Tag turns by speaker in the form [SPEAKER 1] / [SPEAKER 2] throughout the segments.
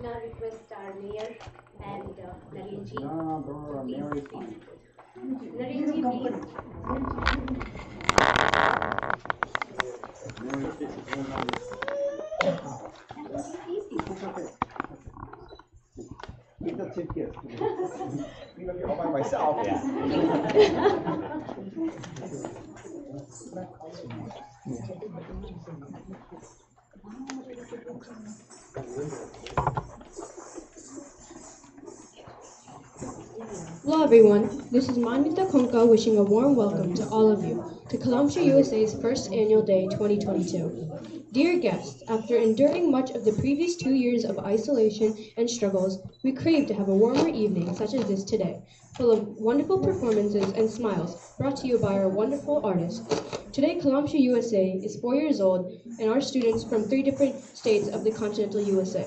[SPEAKER 1] Now request our mayor and Naren ji.
[SPEAKER 2] Mayor is fine.
[SPEAKER 1] Naren ji, please.
[SPEAKER 2] Keep the tip here. I'm gonna be all by myself. Yeah.
[SPEAKER 3] Hello everyone, this is Manita Konka wishing a warm welcome to all of you to Kalamshu USA's first annual day 2022. Dear guests, after enduring much of the previous 2 years of isolation and struggles, we crave to have a warmer evening such as this today, full of wonderful performances and smiles brought to you by our wonderful artists. Today Kalamshu USA is 4 years old and our students from 3 different states of the continental USA.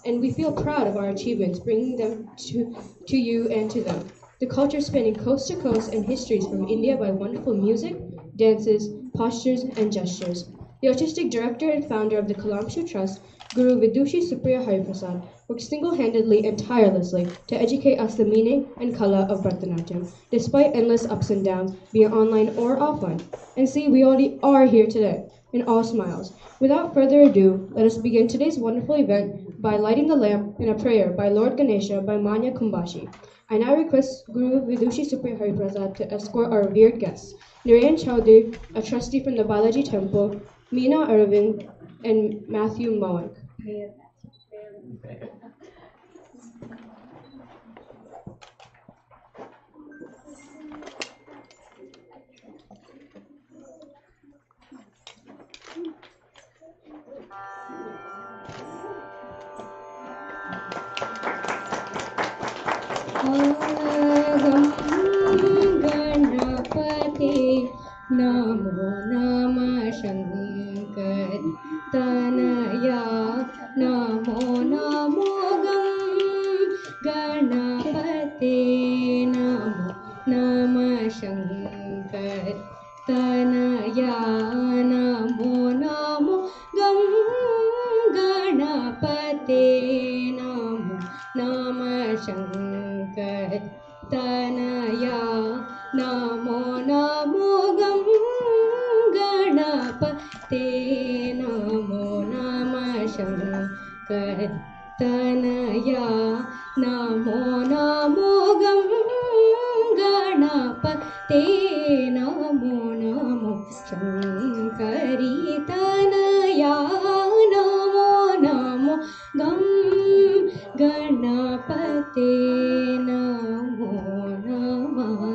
[SPEAKER 3] And we feel proud of our achievements, bringing them to you and to them. The culture spanning coast to coast and histories from India by wonderful music, dances, postures, and gestures. The artistic director and founder of the Kalamshu Trust, Guru Vidushi Supriya Hariprasad, worked single-handedly and tirelessly to educate us the meaning and color of Bharatanatyam, despite endless ups and downs, be it online or offline. And see, we already are here today, in all smiles. Without further ado, let us begin today's wonderful event by lighting the lamp in a prayer by Lord Ganesha by Manya Kumbashi. I now request Guru Vidushi Supriya Hariprasad to escort our revered guests, Narayan Chowdhury, a trustee from the Balaji Temple, Meena Arvind, and Matthew Mowick. Ganapati Namo Nama Shankar Tanaya Namo Namo Ganapati Namo Nama Shankar Tanaya Namo Namo Ganapati Namo Nama Shankar Tanaya Namo Namo Ganapate Namo Nama Shankar Tanaya Namo Namo Ganapate Namo Namo Shankari Tanaya Namo Namo Ganapate Namo Namah.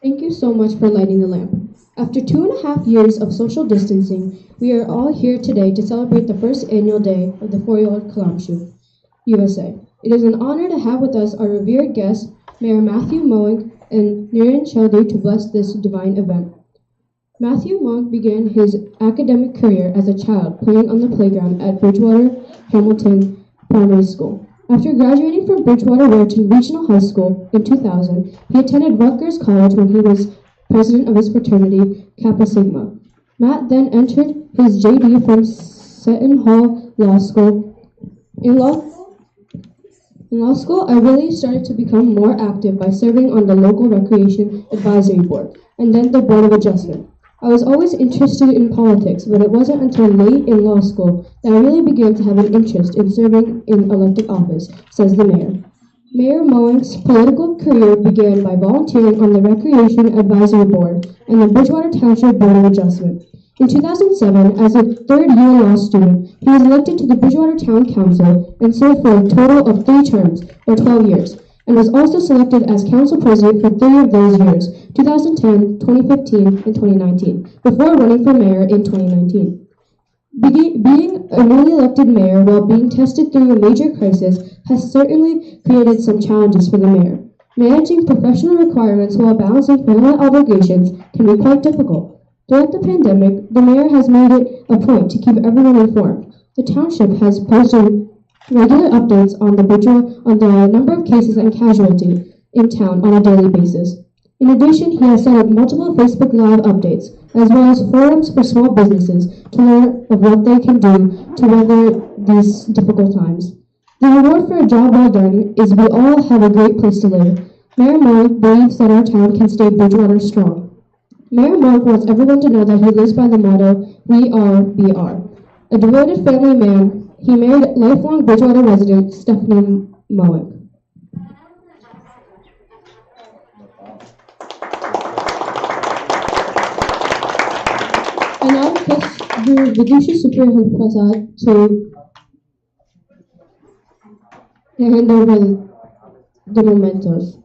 [SPEAKER 3] Thank you so much for lighting the lamp. After 2.5 years of social distancing, we are all here today to celebrate the first annual day of the 4-year-old Kalamshu, USA. It is an honor to have with us our revered guests, Mayor Matthew Mowick and Narayan Chowdhury, to bless this divine event. Matthew Mowick began his academic career as a child playing on the playground at Bridgewater Hamilton Primary School. After graduating from Bridgewater Raritan Regional High School in 2000, he attended Rutgers College when he was president of his fraternity, Kappa Sigma. Matt then entered his JD from Seton Hall Law School. In law school, I really started to become more active by serving on the local recreation advisory board and then the board of adjustment. I was always interested in politics, but it wasn't until late in law school that I really began to have an interest in serving in elected office, says the mayor. Mayor Moen's political career began by volunteering on the Recreation Advisory Board and the Bridgewater Township Board of Adjustment. In 2007, as a third-year law student, he was elected to the Bridgewater Town Council and served for a total of 3 terms, or 12 years, and was also selected as council president for 3 of those years, 2010, 2015, and 2019, before running for mayor in 2019. Being a newly elected mayor while being tested through a major crisis has certainly created some challenges for the mayor. Managing professional requirements while balancing family obligations can be quite difficult. Throughout the pandemic, the mayor has made it a point to keep everyone informed. The township has posted regular updates on the number of cases and casualty in town on a daily basis. In addition, he has set up multiple Facebook Live updates, as well as forums for small businesses to learn of what they can do to weather these difficult times. The reward for a job well done is we all have a great place to live. Mayor Moore believes that our town can stay Bridgewater strong. Mayor Mark wants everyone to know that he lives by the motto, "We are, we are." A devoted family man, he married lifelong Bridgewater resident Stephanie Moen. I now request the Vidushi Superior Prasad to hand over the mementos.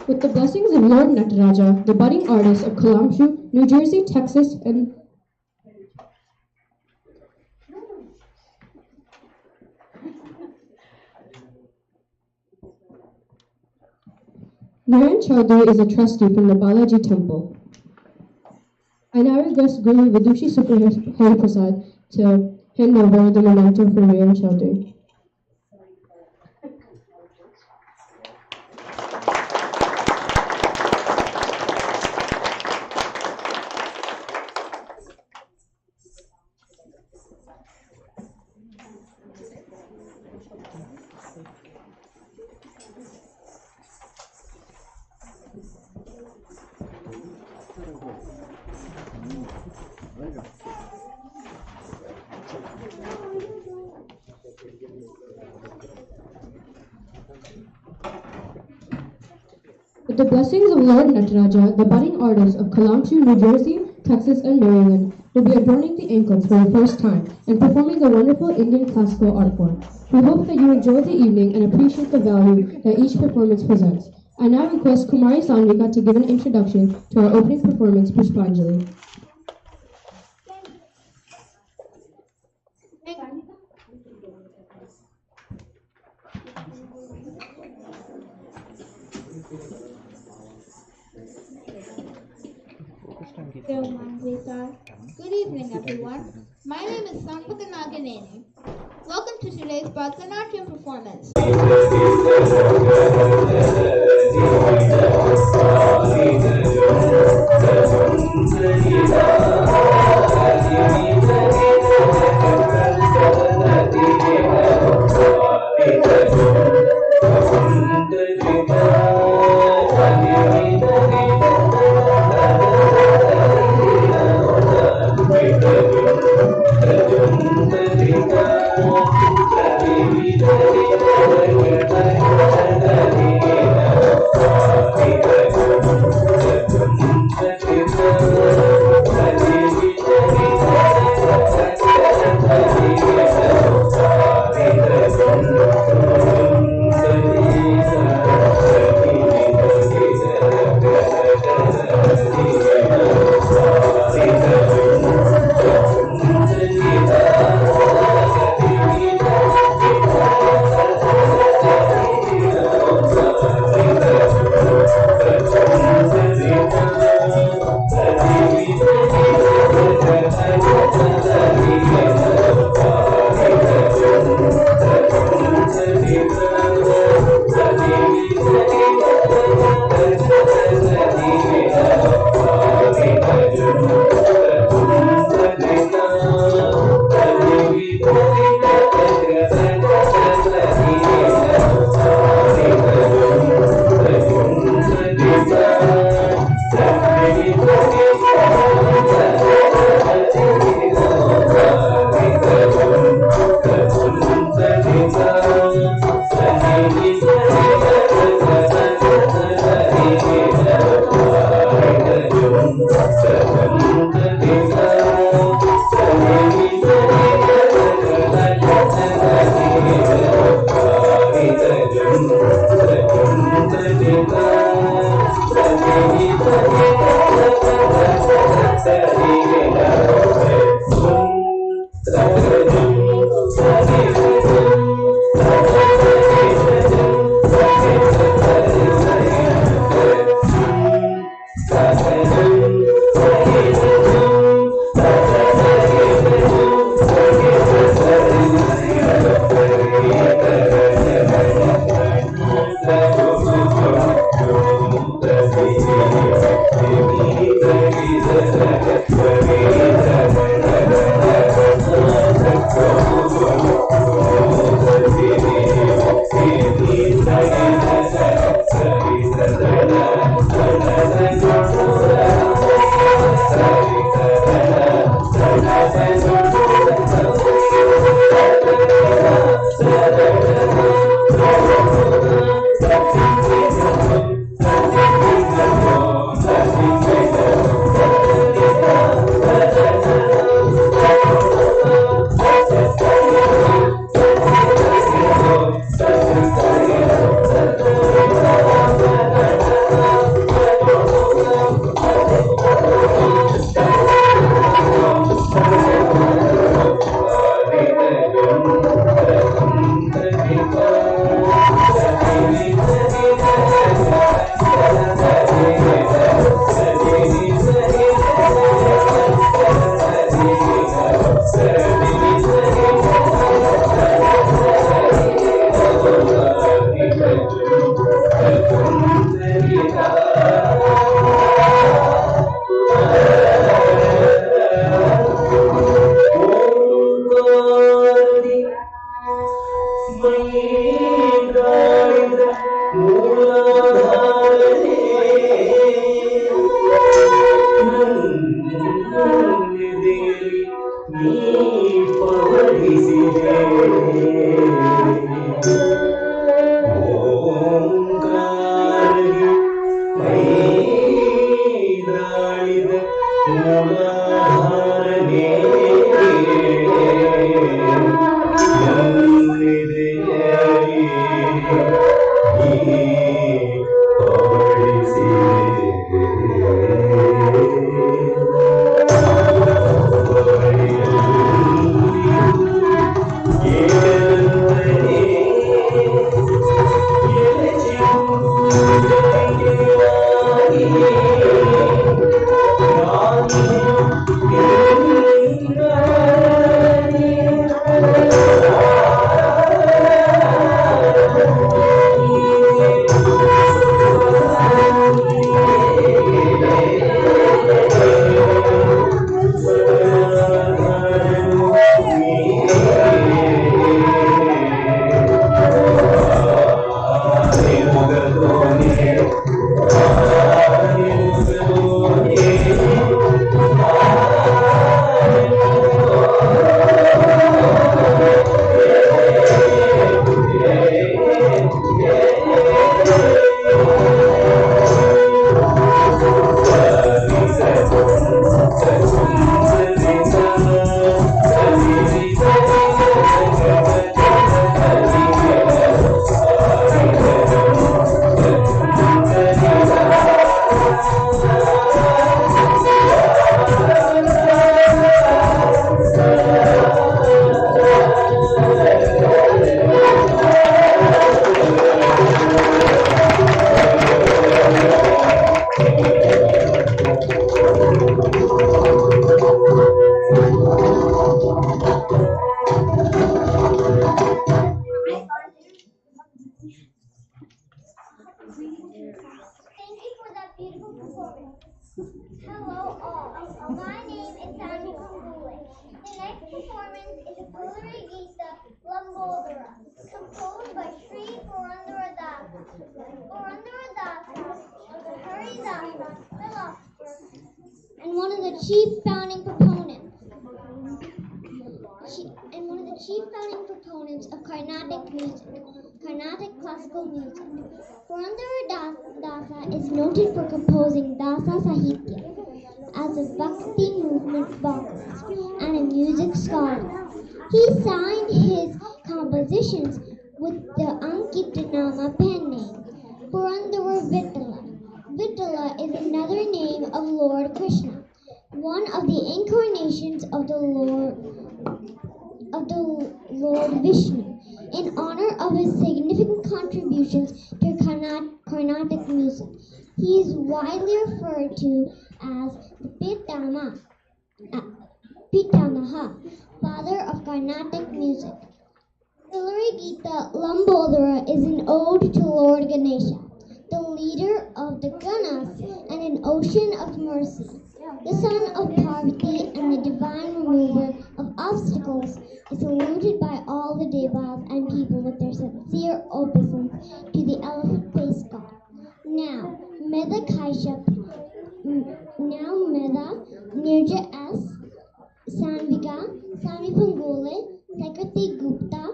[SPEAKER 3] With the blessings of Lord Nataraja, the budding artist of Kalamshu, New Jersey, Texas, and Narayan Chaudhary is a trustee from the Balaji Temple. I now request Guru Vidushi Superior Hari Prasad to hand over the memento for Narayan Chaudhary. With the blessings of Lord Nataraja, the budding artists of Kalamshu, New Jersey, Texas, and Maryland will be adorning the anklets for the first time and performing the wonderful Indian classical art form. We hope that you enjoy the evening and appreciate the value that each performance presents. I now request Kumari Sandvika to give an introduction to our opening performance, Pushpanjali.
[SPEAKER 4] Good evening, everyone. My name is Sambhaka Naganeni. Welcome to today's Bharatanatyam performance. And one of the chief founding proponents of Carnatic music, Carnatic classical music. Purandara Dasa is noted for composing Dasa Sahitya as a Bhakti movement vocalist and a music scholar. He signed his compositions with the Ankitanama pen name, Purandara Vittala. Vittala is another name of Lord Krishna, one of the incarnations of the Lord Vishnu, in honor of his significant contributions to Carnatic music. He is widely referred to as the Pitamaha, father of Carnatic music. Hillary Gita Lambodara is an ode to Lord Ganesha, the leader of the Ganas and an ocean of mercy. The son of Parvati and the divine remover of obstacles is saluted by all the devas and people with their sincere obeisance to the elephant-faced god. Now, Medha Kaishap, Nirja S, Sanvika, Sami Pangole, Sekriti Gupta,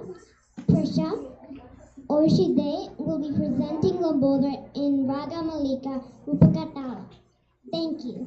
[SPEAKER 4] Prisha, Orshide will be presenting Lambodar in Raga Malika Rupakatala. Thank you.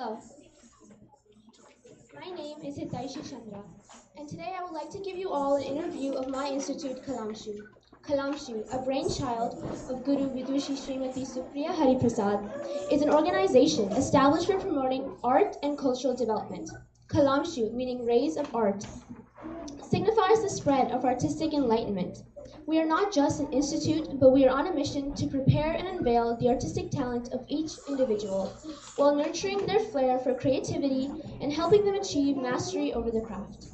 [SPEAKER 5] Hello, my name is Hitaishi Chandra, and today I would like to give you all an interview of my institute, Kalamshu. Kalamshu, a brainchild of Guru Vidushi Srimati Supriya Hariprasad, is an organization established for promoting art and cultural development. Kalamshu, meaning rays of art, signifies the spread of artistic enlightenment. We are not just an institute, but we are on a mission to prepare and unveil the artistic talent of each individual, while nurturing their flair for creativity and helping them achieve mastery over the craft.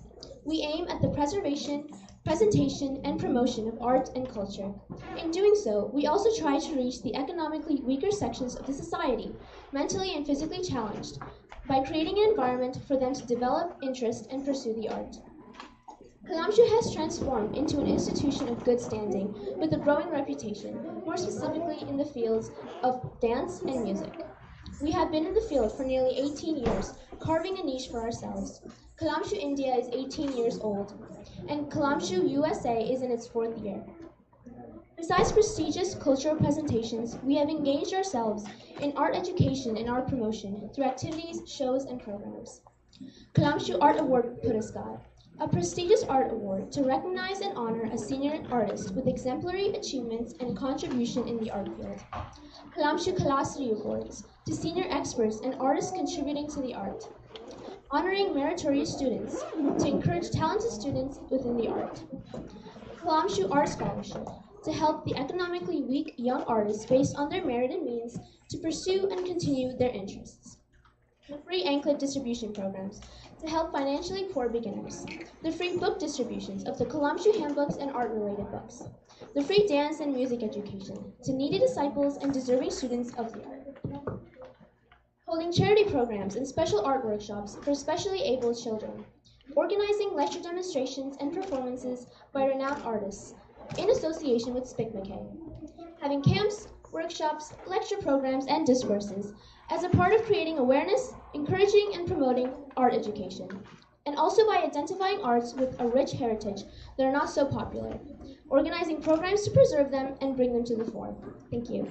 [SPEAKER 5] We aim at the preservation, presentation, and promotion of art and culture. In doing so, we also try to reach the economically weaker sections of the society, mentally and physically challenged, by creating an environment for them to develop interest and pursue the art. Kalamshu has transformed into an institution of good standing with a growing reputation, more specifically in the fields of dance and music. We have been in the field for nearly 18 years, carving a niche for ourselves. Kalamshu India is 18 years old, and Kalamshu USA is in its 4th year. Besides prestigious cultural presentations, we have engaged ourselves in art education and art promotion through activities, shows, and programs. Kalamshu Art Award Puraskar, a prestigious art award to recognize and honor a senior artist with exemplary achievements and contribution in the art field. Kalamshu Kalasri Awards to senior experts and artists contributing to the art. Honoring meritorious students to encourage talented students within the art. Kalamshu Art Scholarship to help the economically weak young artists based on their merit and means to pursue and continue their interests. The free anklet distribution programs to help financially poor beginners. The free book distributions of the Kalamshu handbooks and art-related books. The free dance and music education to needy disciples and deserving students of the art. Holding charity programs and special art workshops for specially abled children. Organizing lecture demonstrations and performances by renowned artists in association with Spic McKay. Having camps, workshops, lecture programs, and discourses as a part of creating awareness, encouraging and promoting art education, and also by identifying arts with a rich heritage that are not so popular, organizing programs to preserve them and bring them to the fore. Thank you.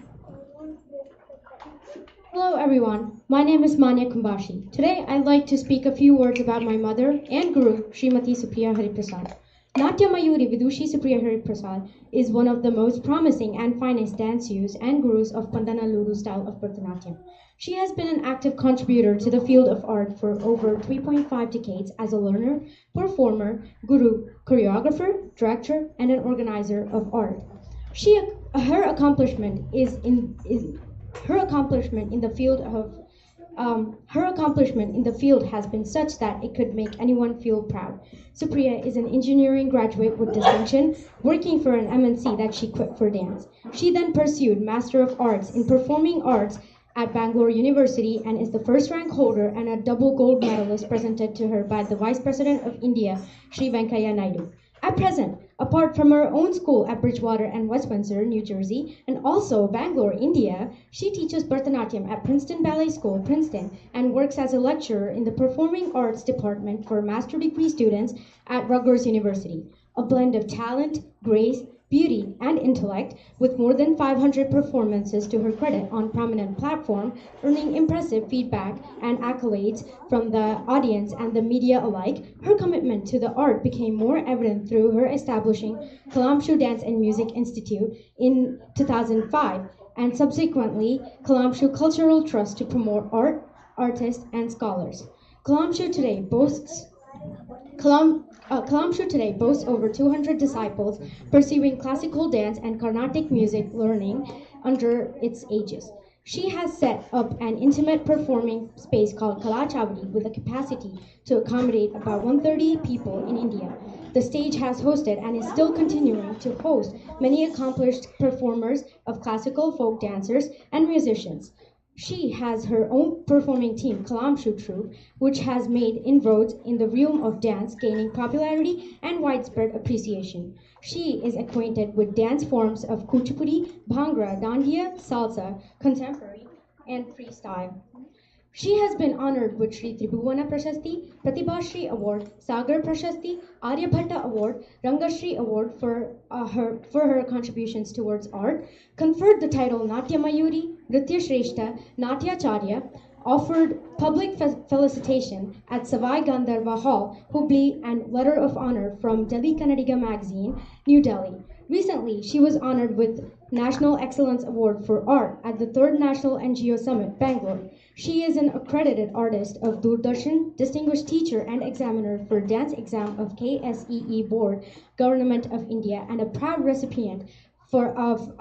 [SPEAKER 3] Hello everyone, my name is Manya Kumbashi. Today I'd like to speak a few words about my mother and guru, Srimati Supriya Hariprasad. Natya Mayuri Vidushi Supriya Hariprasad is one of the most promising and finest dancers and gurus of Pandanaluru style of Bharatanatyam. She has been an active contributor to the field of art for over 3.5 decades as a learner, performer, guru, choreographer, director, and an organizer of art. Her accomplishment in the field has been such that it could make anyone feel proud. Supriya is an engineering graduate with distinction, working for an MNC that she quit for dance. She then pursued Master of Arts in Performing Arts at Bangalore University and is the first rank holder and a double gold medalist presented to her by the Vice President of India, Sri Venkaiah Naidu. At present, apart from her own school at Bridgewater and Westminster, New Jersey, and also Bangalore, India, she teaches Bharatanatyam at Princeton Ballet School, Princeton, and works as a lecturer in the Performing Arts Department for master degree students at Rutgers University. A blend of talent, grace, beauty, and intellect, with more than 500 performances to her credit on prominent platform, earning impressive feedback and accolades from the audience and the media alike, her commitment to the art became more evident through her establishing Kalamshu Dance and Music Institute in 2005, and subsequently Kalamshu Cultural Trust to promote art, artists, and scholars. Kalamshu today boasts over 200 disciples pursuing classical dance and Carnatic music learning under its aegis. She has set up an intimate performing space called Kalachavadi with a capacity to accommodate about 130 people in India. The stage has hosted and is still continuing to host many accomplished performers of classical folk dancers and musicians. She has her own performing team, Kalamshu Troupe, which has made inroads in the realm of dance, gaining popularity and widespread appreciation. She is acquainted with dance forms of Kuchipudi, Bhangra, Dandiya, Salsa, Contemporary, and Freestyle. She has been honored with Sri Tribhuvana Prashasti, Pratibha Award, Sagar Prashasti, Aryabhatta Award, Rangashri Award for her contributions towards art, conferred the title Natya Mayuri, Nritya Shrestha, Natyacharya, offered public felicitation at Savai Gandharva Hall, Hubli, and Letter of Honor from Delhi Kannadiga magazine, New Delhi. Recently, she was honored with National Excellence Award for Art at the 3rd National NGO Summit, Bangalore. She is an accredited artist of Doordarshan, distinguished teacher and examiner for dance exam of KSEE Board, Government of India, and a proud recipient of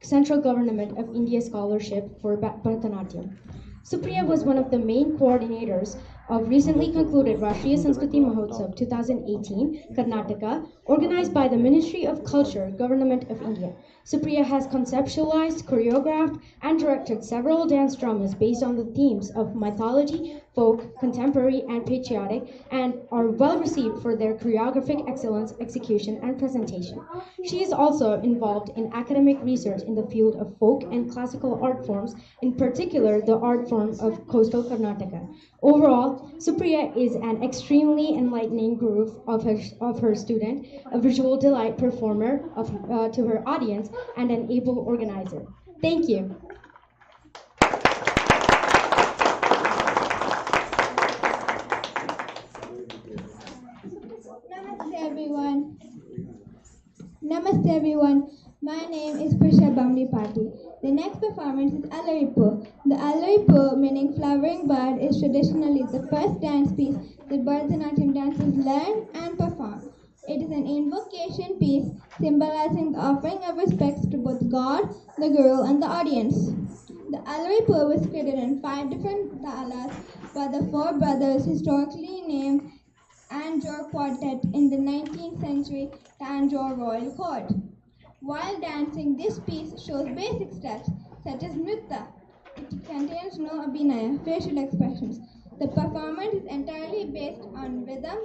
[SPEAKER 3] Central Government of India Scholarship for Bharatanatyam. Supriya was one of the main coordinators of recently concluded Rashtriya Sanskriti Mahotsav 2018, Karnataka, organized by the Ministry of Culture, Government of India. Supriya has conceptualized, choreographed, and directed several dance dramas based on the themes of mythology, folk, contemporary, and patriotic, and are well received for their choreographic excellence, execution, and presentation. She is also involved in academic research in the field of folk and classical art forms, in particular the art form of coastal Karnataka. Overall, Supriya is an extremely enlightening guru of her student, a visual delight performer to her audience, and an able organizer. Thank you.
[SPEAKER 6] Namaste everyone. My name is Prisha Bamri Pati. The next performance is Alaripu. The Alaripu, meaning flowering bud, is traditionally the first dance piece that Bharatanatyam dancers learn and perform. It is an invocation piece symbolizing the offering of respects to both God, the Guru, and the audience. The Alaripu was created in 5 different talas by the 4 brothers historically named Tanjore Quartet in the 19th century Tanjore Royal Court. While dancing, this piece shows basic steps such as nritta. It contains no abhinaya, facial expressions. The performance is entirely based on rhythm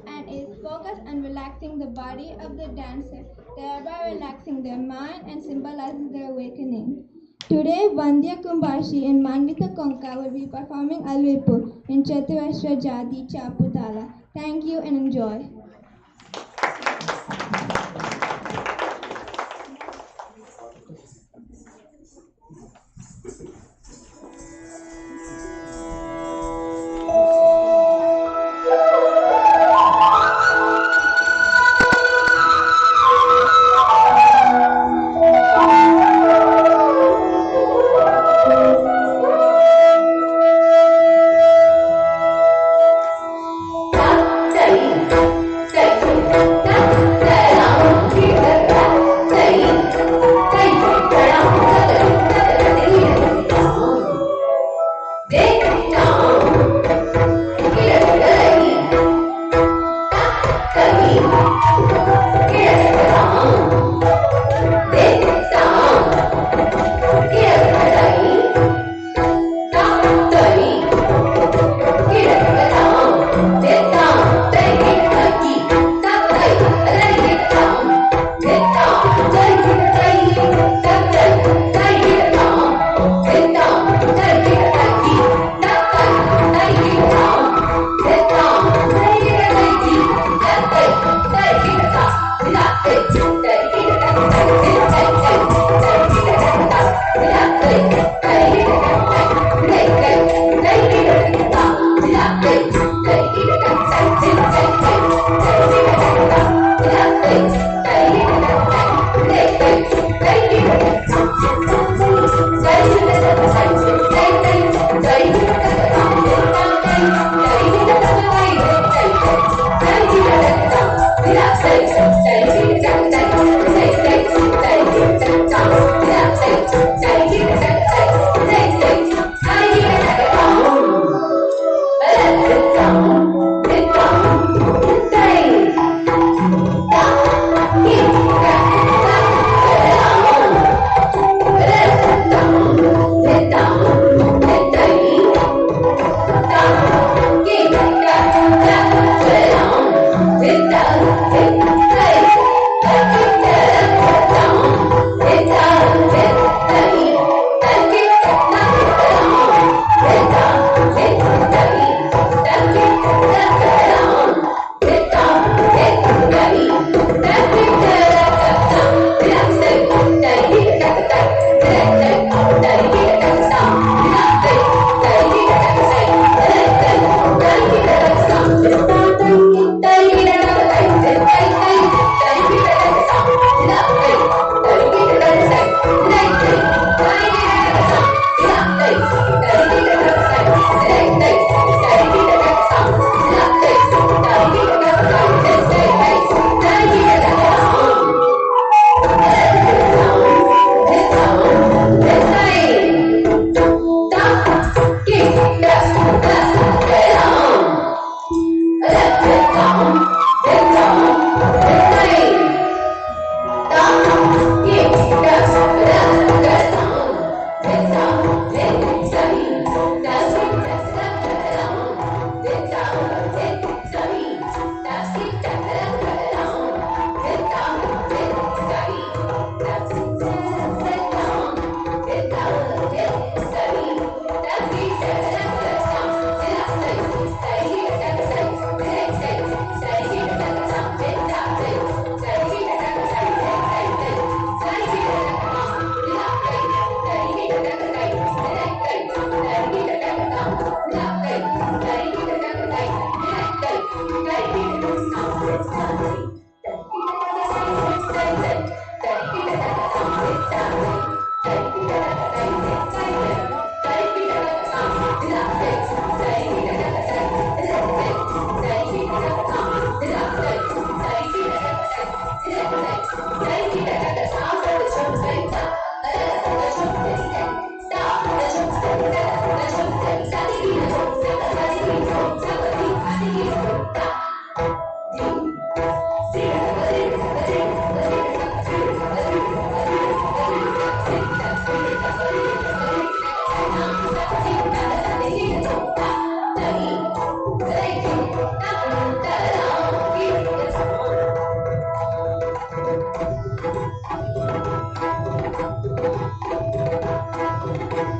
[SPEAKER 6] and is focused on relaxing the body of the dancer, thereby relaxing their mind and symbolizing their awakening. Today, Vandya Kumbashi and Manvita Konka will be performing Alvipu in Chaturashra Jadi Chaputala. Thank you and enjoy.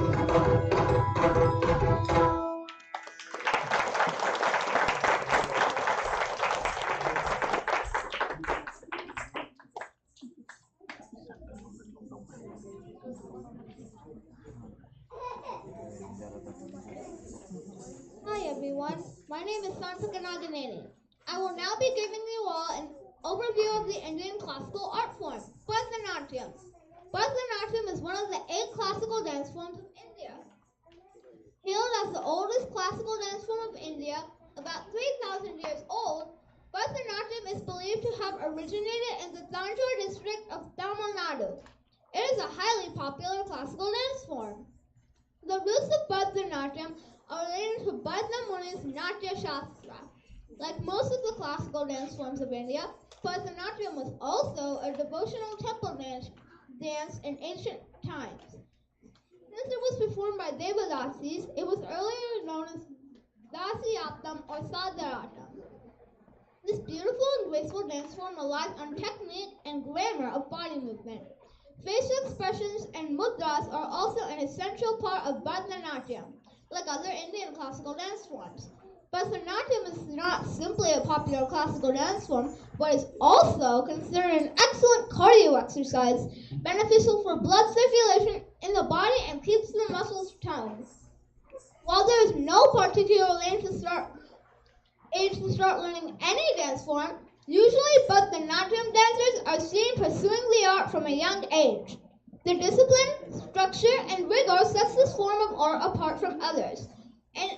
[SPEAKER 7] Hi everyone, my name is Sarthak Naganeni. I will now be giving you all an overview of the Indian classical art form, Bharatanatyam. Bharatanatyam is one of the 8 classical dance forms of India. Hailed as the oldest classical dance form of India, about 3,000 years old, Bharatanatyam is believed to have originated in the Tanjore district of Tamil Nadu. It is a highly popular classical dance form. The roots of Bharatanatyam are related to Bharata Muni's Natya Shastra. Like most of the classical dance forms of India, Bharatanatyam was also a devotional temple dance in ancient times. Since it was performed by Devadasis, it was earlier known as Dasyatam or Sadharatam. This beautiful and graceful dance form relies on technique and grammar of body movement. Facial expressions and mudras are also an essential part of Bharatanatyam, like other Indian classical dance forms. Bharatanatyam is not simply a popular classical dance form, but is also considered an excellent cardio exercise, beneficial for blood circulation in the body and keeps the muscles toned. While there is no particular age to start learning any dance form, usually Bharatanatyam dancers are seen pursuing the art from a young age. The discipline, structure, and rigor sets this form of art apart from others, and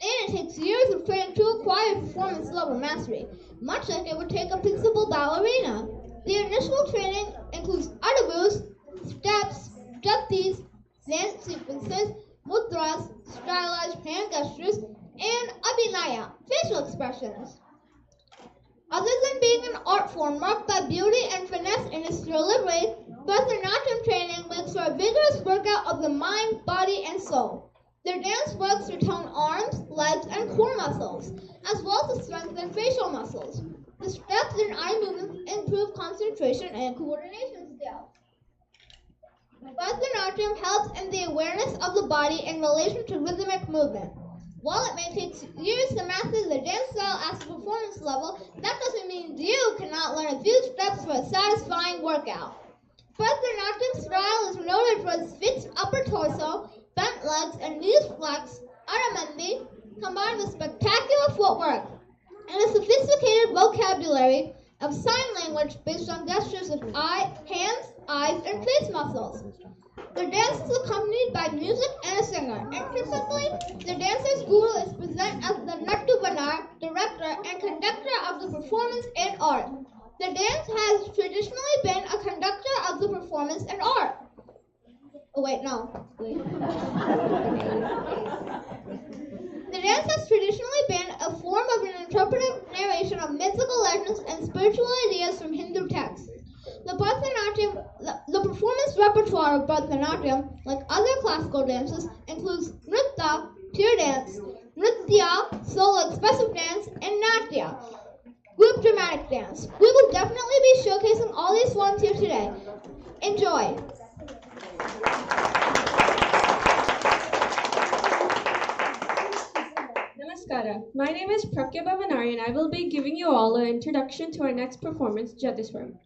[SPEAKER 7] it takes years of training to acquire performance level mastery, much like it would take a principal ballerina. The initial training includes adabus, steps, jatis, dance sequences, mudras, stylized hand gestures, and abhinaya, facial expressions. Other than being an art form marked by beauty and finesse in its delivery, Bharatanatyam training makes for a vigorous workout of the mind, body, and soul. Their dance works to tone arms, legs, and core muscles, as well as to strengthen facial muscles. The steps and eye movements improve concentration and coordination skills. Bharatanatyam helps in the awareness of the body in relation to rhythmic movement. While it may take years to master the dance style at the performance level, that doesn't mean you cannot learn a few steps for a satisfying workout. Bharatanatyam style is noted for its fixed upper torso, bent legs, and knees flexed, aramandi, combined with spectacular footwork, and a sophisticated vocabulary of sign language based on gestures of hands, eyes, and face muscles. The dance is accompanied by music and a singer, and typically, the dancer's guru is present as the Nattu Banar, director and conductor of the performance and art. The dance has traditionally been a conductor of the performance and art. Oh wait, no. Wait. The dance has traditionally been a form of an interpretive narration of mythical legends and spiritual ideas from Hindu texts. The performance repertoire of Bharatanatyam, like other classical dances, includes Nritta, pure dance, Nritya, solo expressive dance, and Natya, group dramatic dance. We will definitely be showcasing all these forms here today. Enjoy!
[SPEAKER 3] Namaskara. My name is Prakya Bhavanari and I will be giving you all an introduction to our next performance, Jatiswaram.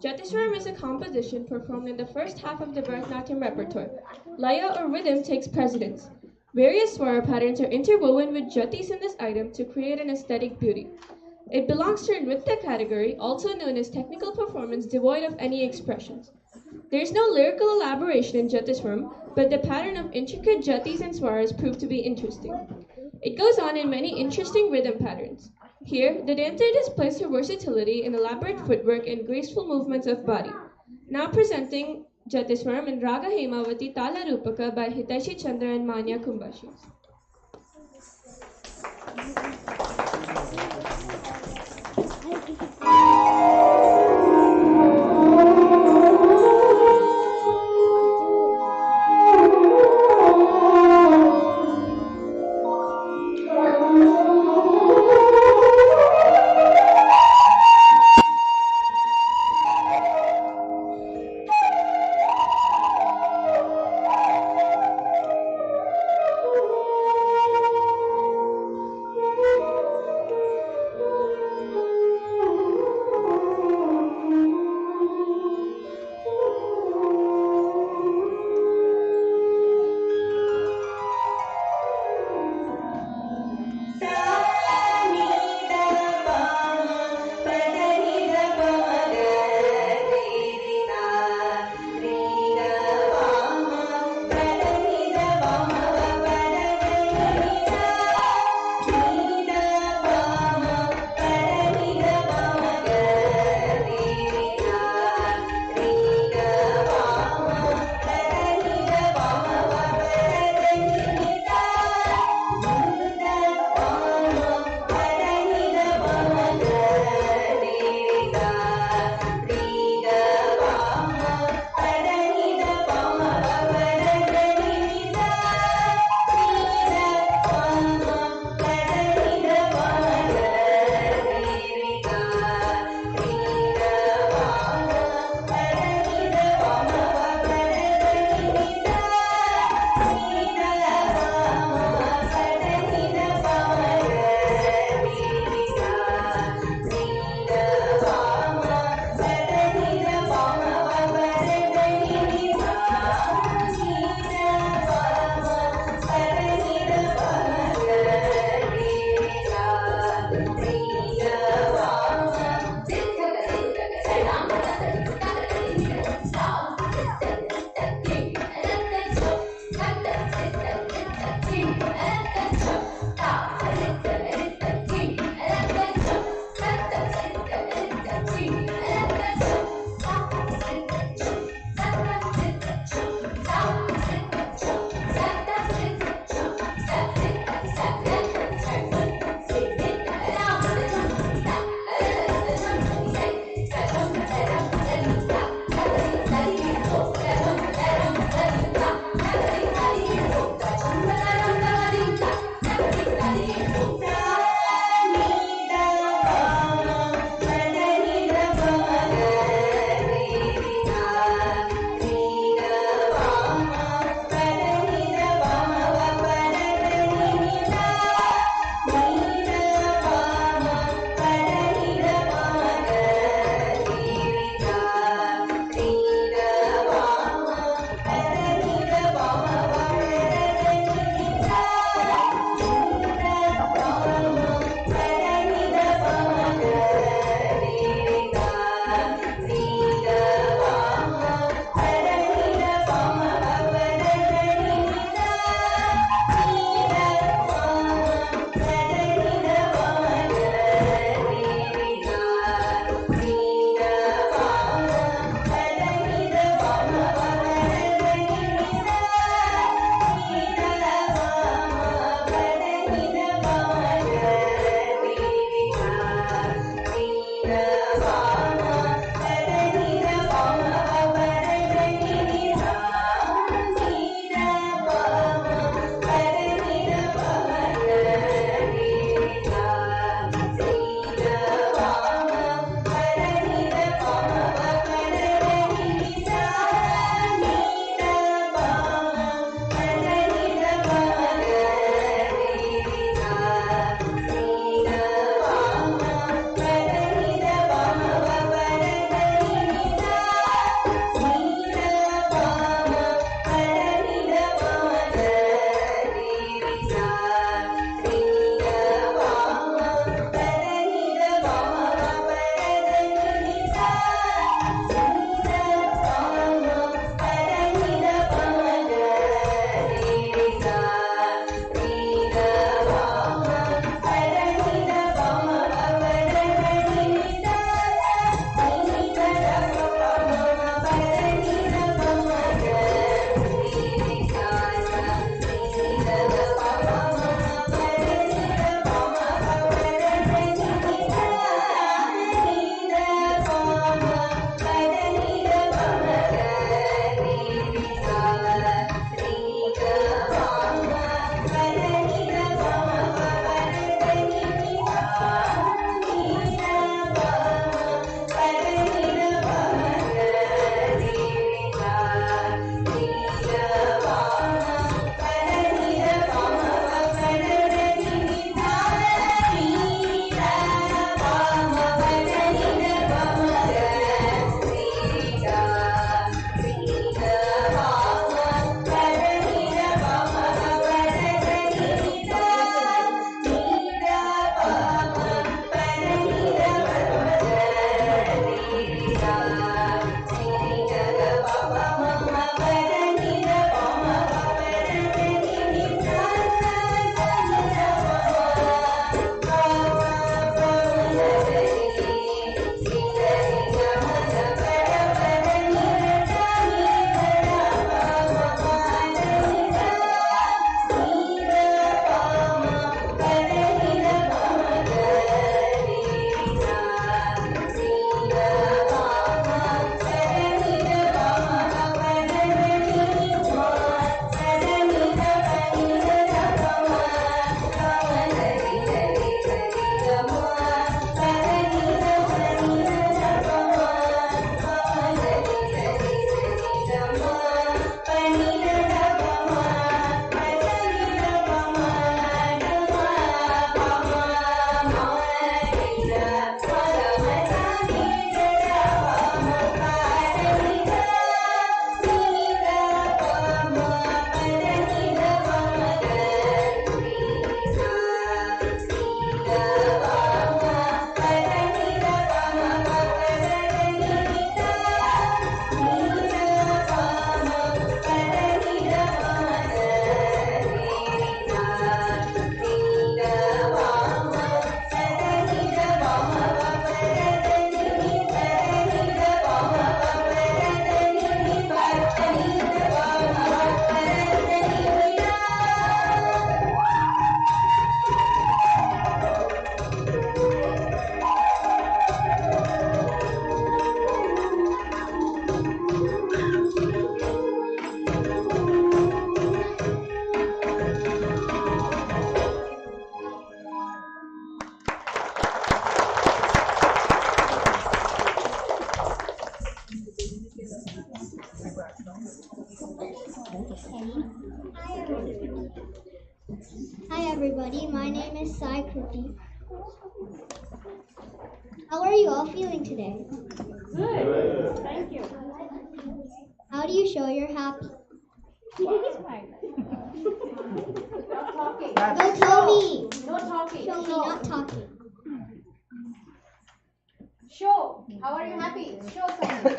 [SPEAKER 3] Jatiswaram is a composition performed in the first half of the Bharatanatyam repertoire. Laya or rhythm takes precedence. Various swara patterns are interwoven with jatis in this item to create an aesthetic beauty. It belongs to a nritya category, also known as technical performance devoid of any expressions. There is no lyrical elaboration in Jatiswaram, but the pattern of intricate jatis and swaras proved to be interesting. It goes on in many interesting rhythm patterns. Here, the dancer displays her versatility in elaborate footwork and graceful movements of body. Now presenting Jatiswaram in Raga Hemavati Tala Rupaka by Hitashi Chandra and Manya Kumbhashi.
[SPEAKER 4] everybody, my name is Sai Kriti. How are you all feeling today?
[SPEAKER 1] Good. Thank you.
[SPEAKER 4] How do you show you're happy?
[SPEAKER 1] Not talking.
[SPEAKER 4] No, tell me.
[SPEAKER 1] No talking.
[SPEAKER 4] Show me, not talking.
[SPEAKER 1] Show. How are you happy? Show something.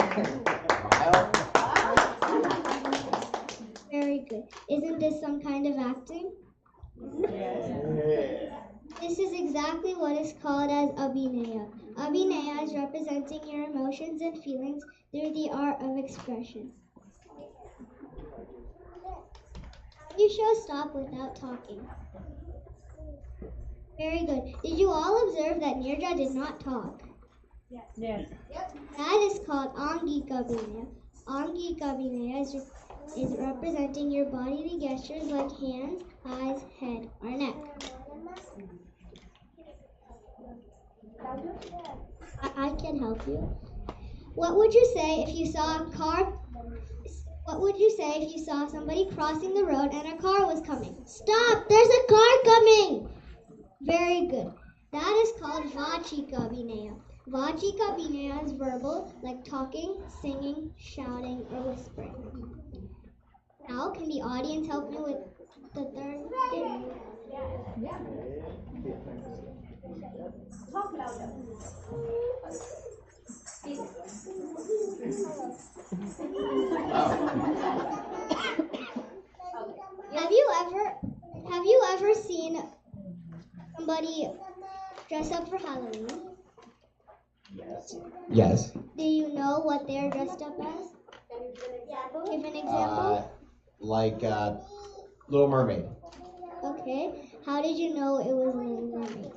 [SPEAKER 4] Very good. Isn't this some kind of acting? This is exactly what is called as abhinaya. Abhinaya is representing your emotions and feelings through the art of expression. You show stop without talking. Very good. Did you all observe that Nirja did not talk?
[SPEAKER 3] Yes.
[SPEAKER 4] That is called Angika Abhinaya. Angika Abhinaya is representing your bodily gestures like hands, eyes, head, or neck. I can help you. What would you say if you saw a car? What would you say if you saw somebody crossing the road and a car was coming? Stop! There's a car coming! Very good. That is called Vachika Abhinaya. Vachika Abhinaya is verbal, like talking, singing, shouting, or whispering. Now, can the audience help me with the third thing?
[SPEAKER 1] Talk louder.
[SPEAKER 4] Have you ever seen somebody dress up for Halloween?
[SPEAKER 2] Yes.
[SPEAKER 4] Do you know what they're dressed up as? Give an example.
[SPEAKER 2] Like Little Mermaid.
[SPEAKER 4] Okay. How did you know it was Little Mermaid?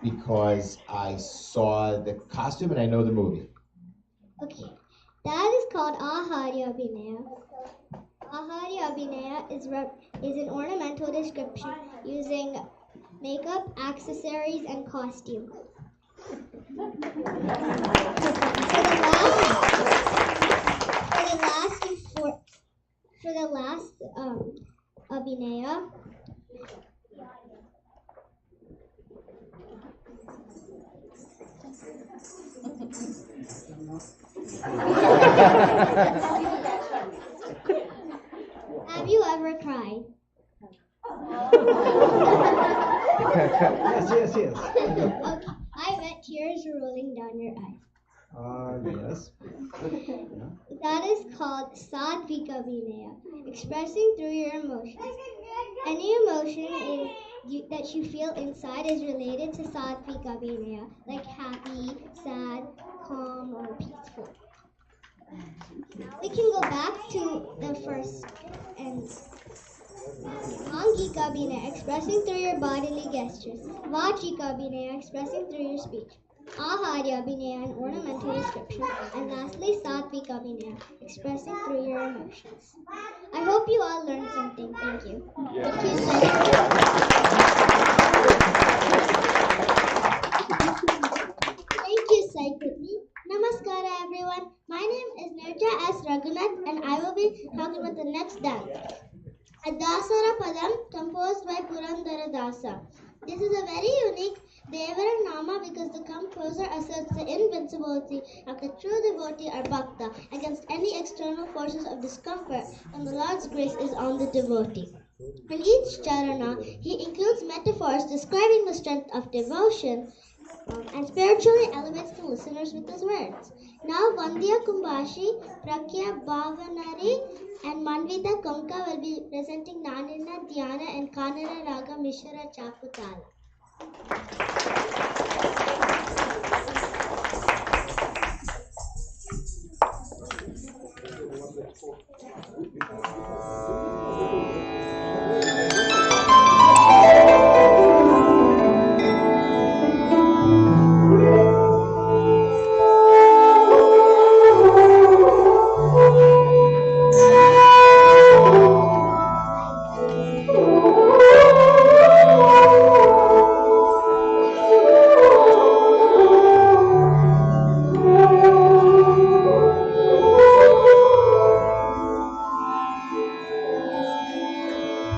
[SPEAKER 2] Because I saw the costume and I know the movie.
[SPEAKER 4] Okay. That is called Aharya Abhinaya. Aharya Abhinaya is an ornamental description using makeup, accessories, and costume. For the last Abhinaya, have you ever cried?
[SPEAKER 2] Yes.
[SPEAKER 4] Okay. I bet tears are rolling down your eyes.
[SPEAKER 2] Yes.
[SPEAKER 4] That is called Satvika Abhinaya, expressing through your emotions. Any emotion that you feel inside is related to Satvika Abhinaya, like happy, sad, calm, or peaceful. Now we can go back to the first and Angika Abhinaya, expressing through your bodily gestures. Vachika Abhinaya, expressing through your speech. Aharya Abhinaya, an ornamental description. And lastly, Satvika Abhinaya, expressing through your emotions. I hope you all learned something. Thank you. Thank you, Sai. Thank you, Sai Kriti. Namaskara, everyone. My name is Nirja S. Raghunath, and I will be talking about the next dance. Adasara Padam, composed by Purandara Dasa. This is a very unique Devara Nama because the composer asserts the invincibility of the true devotee or bhakta against any external forces of discomfort, and the Lord's grace is on the devotee. In each charana, he includes metaphors describing the strength of devotion and spiritually elevates the listeners with his words. Now, Vandya Kumbashi, Prakya Bhavanari, and Manvita Konka will be presenting Nanina Dhyana and Kanara Raga Mishra Chaputala.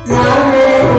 [SPEAKER 8] Namo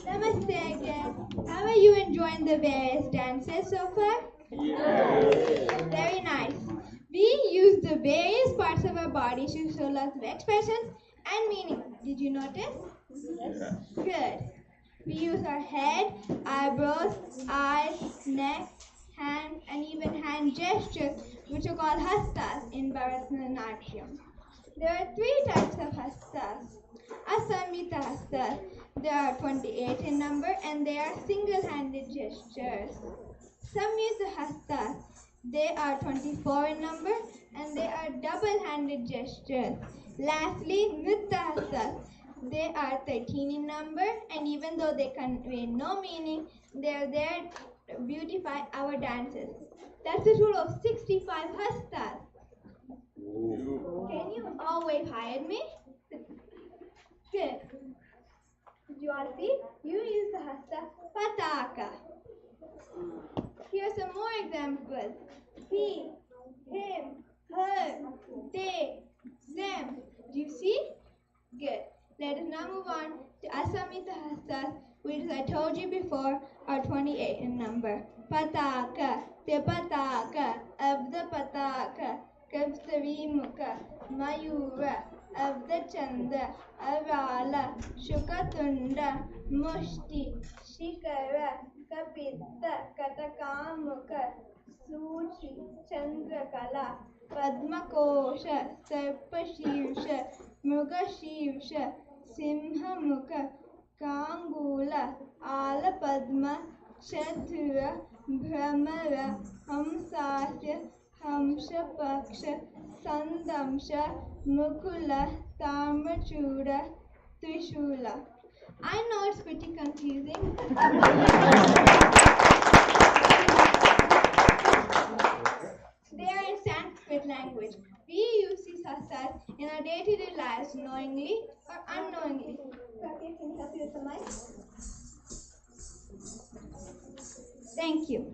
[SPEAKER 6] Namaste again. How are you enjoying the various dances so far? Yes. Very nice. our body to show lots of expressions and meaning. Did you notice?
[SPEAKER 2] Yeah.
[SPEAKER 6] Good. We use our head, eyebrows, eyes, neck, hands, and even hand gestures, which are called hastas in Bharatanatyam. There are 3 types of hastas. Asamita hastas. There are 28 in number and they are single-handed gestures. Samyuta hastas. They are 24 in number and they are double-handed gestures. Lastly, Nritta hastas. They are 13 in number and even though they convey no meaning, they are there to beautify our dances. That's a total of 65 hastas. Can you all wave hi at me? Good. Did you all see? You use the hasta pataka. Here are some more examples. He, him, her, they, them. Do you see? Good. Let us now move on to Asamita hastas, which, as I told you before, are 28 in number. Pataka, the pataka, of the pataka, Kavstavimuka, Mayura, of the chanda, Avala, Shukatunda, Mushti, Shikara, Kapita, Katakamuka, Suchi, Chandrakala, Padmakosha, Sarpashivsha, Mrugashivsha, Simhamukha, Kangula, Alapadma, Chatura, Brahmara, Hamsasya, Hamshapaksha, Sandamsha, Mukula, Tamachura, Trishula. I know it's pretty confusing. They are in Sanskrit language. We use these hastas in our day-to-day lives knowingly or unknowingly. Prakhya, can you help me with the mic? Thank you.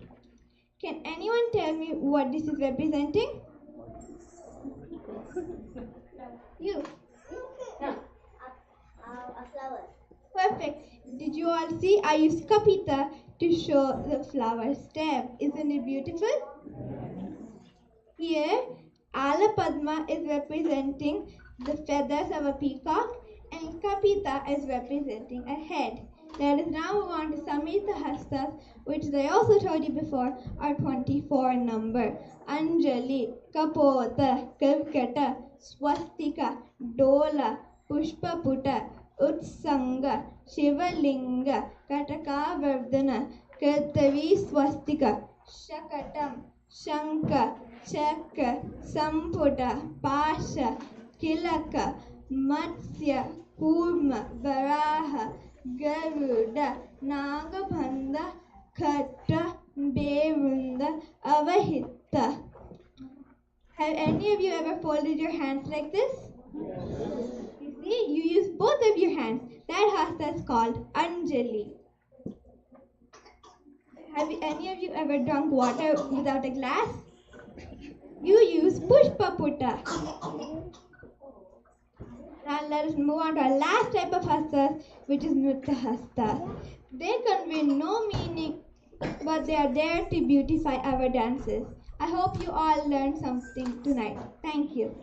[SPEAKER 6] Can anyone tell me what this is representing? You.
[SPEAKER 4] A flower.
[SPEAKER 6] Perfect. Did you all see? I used kapita to show the flower stem. Isn't it beautiful? Here, Alapadma is representing the feathers of a peacock and Kapita is representing a head. Let us now move on to Samita Hastas, which as I also told you before are 24 in number. Anjali, Kapota, Kavkata, Swastika, Dola, Pushpaputa, Utsanga, Shivalinga, Katakavardhana, Kartavi Swastika, Shakatam, Shanka, Chakra, Samputa, Pasha, Kilaka, Matsya, Kurma, Varaha, Garuda, Nagabhanda, Khatra, Berunda, Avahita. Have any of you ever folded your hands like this? You see, you use both of your hands. That hasta is called Anjali. Have any of you ever drunk water without a glass? You use Pushpaputa. Now let us move on to our last type of hastas, which is Nritta hastas. They convey no meaning, but they are there to beautify our dances. I hope you all learned something tonight. Thank you.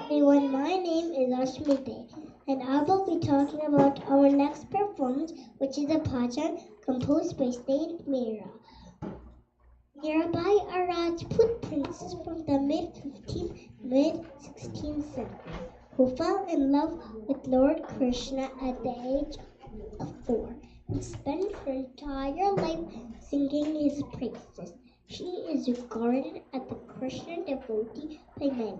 [SPEAKER 4] Everyone, my name is Ashmita, and I will be talking about our next performance, which is a bhajan composed by Saint Meera. Mirabai are Rajput princes from the mid-15th, mid-16th century who fell in love with Lord Krishna at the age of 4 and spent her entire life singing his praises. She is regarded as the Krishna devotee by many,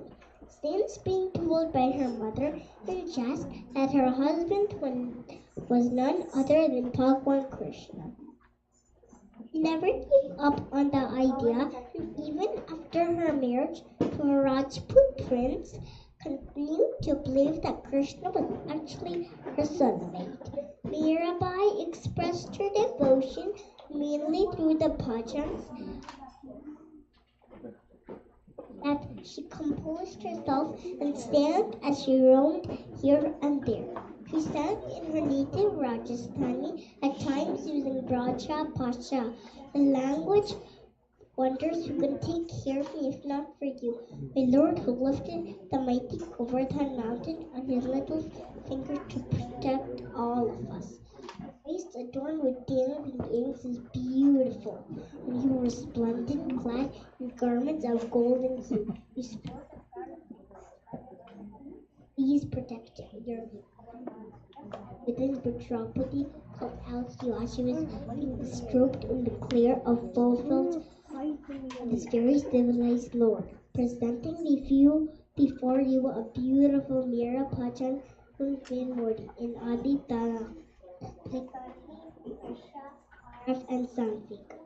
[SPEAKER 4] since being told by her mother in jest that her husband was none other than Bhagwan Krishna. She never gave up on the idea, and even after her marriage to a Rajput prince, continued to believe that Krishna was actually her soulmate. Mirabai expressed her devotion mainly through the bhajans that she composed herself and sang as she roamed here and there. She sang in her native Rajasthani, at times using Braja Pasha, the language wonders who can take care of me if not for you. My Lord who lifted the mighty Govardhan mountain on his little finger to protect all of us. Her waist adorned with dazzling earrings is beautiful, and you were resplendent, clad in garments of golden hue. You sport a crown of bees protecting your within Draupadi called out to you as she was being stroked in the clear of fulfilled this very civilized Lord, presenting before you a beautiful Mira Pachan Unfin Modi in Adi Tara, Araf and Sanfik.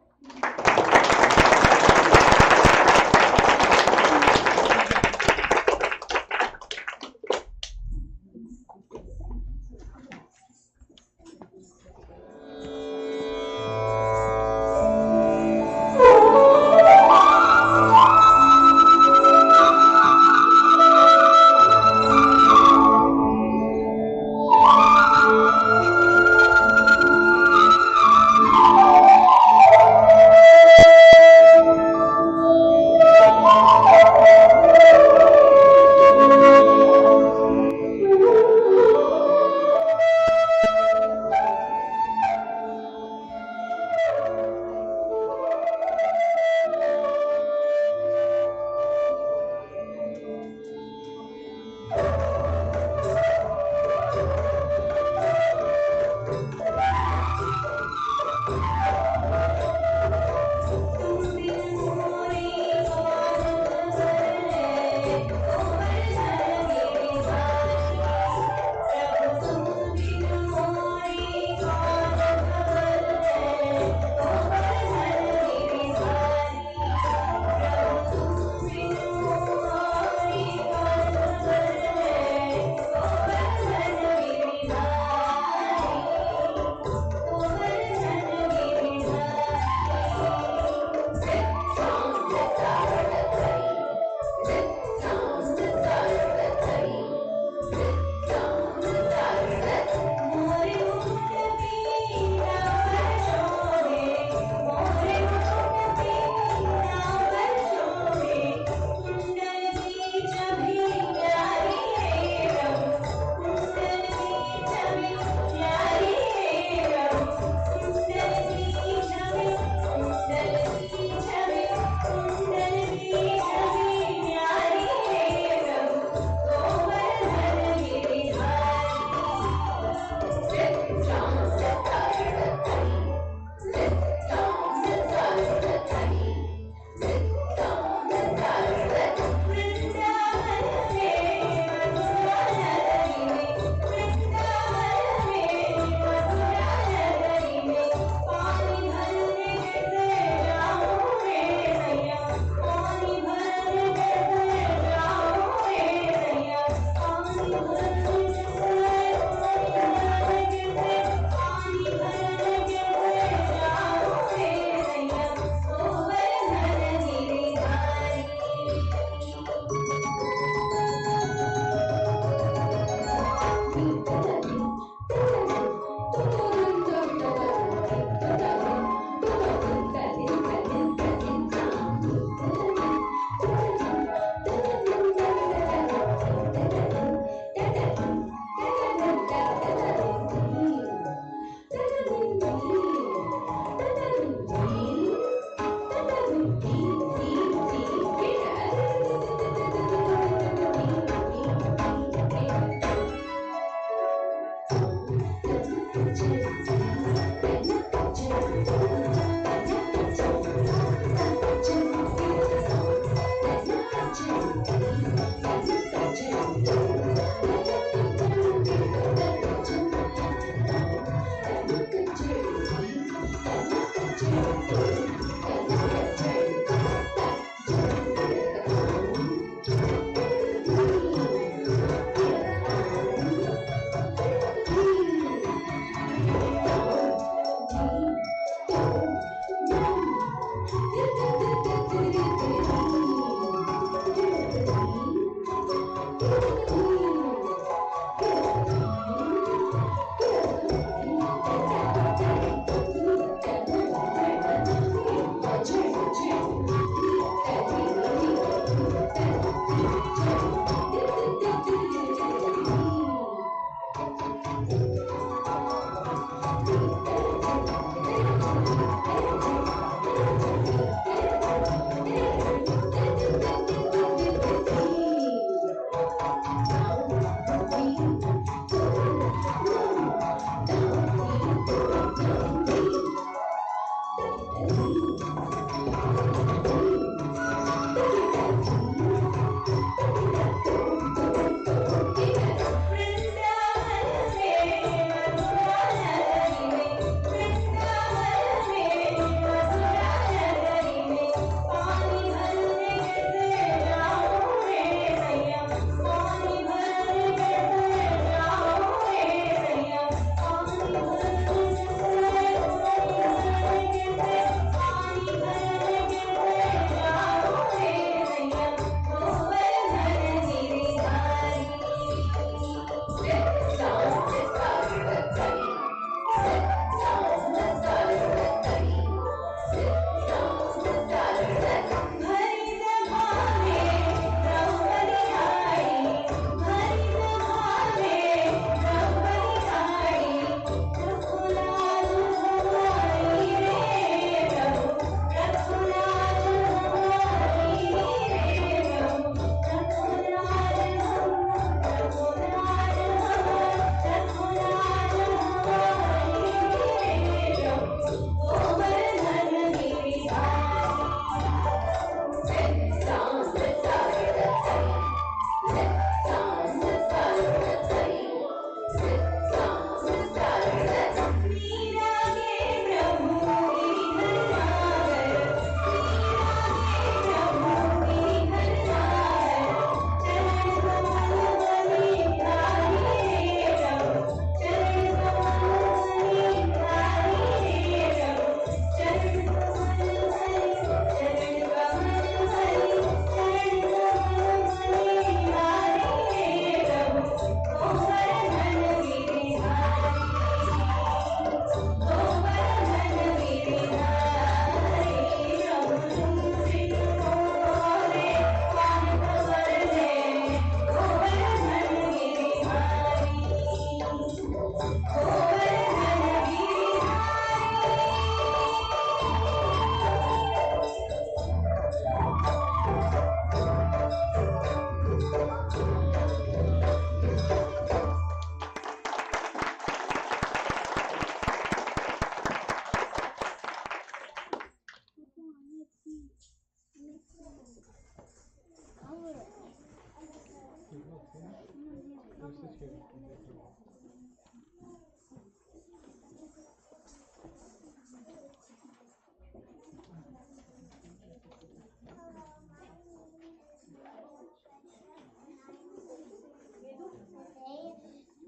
[SPEAKER 4] Today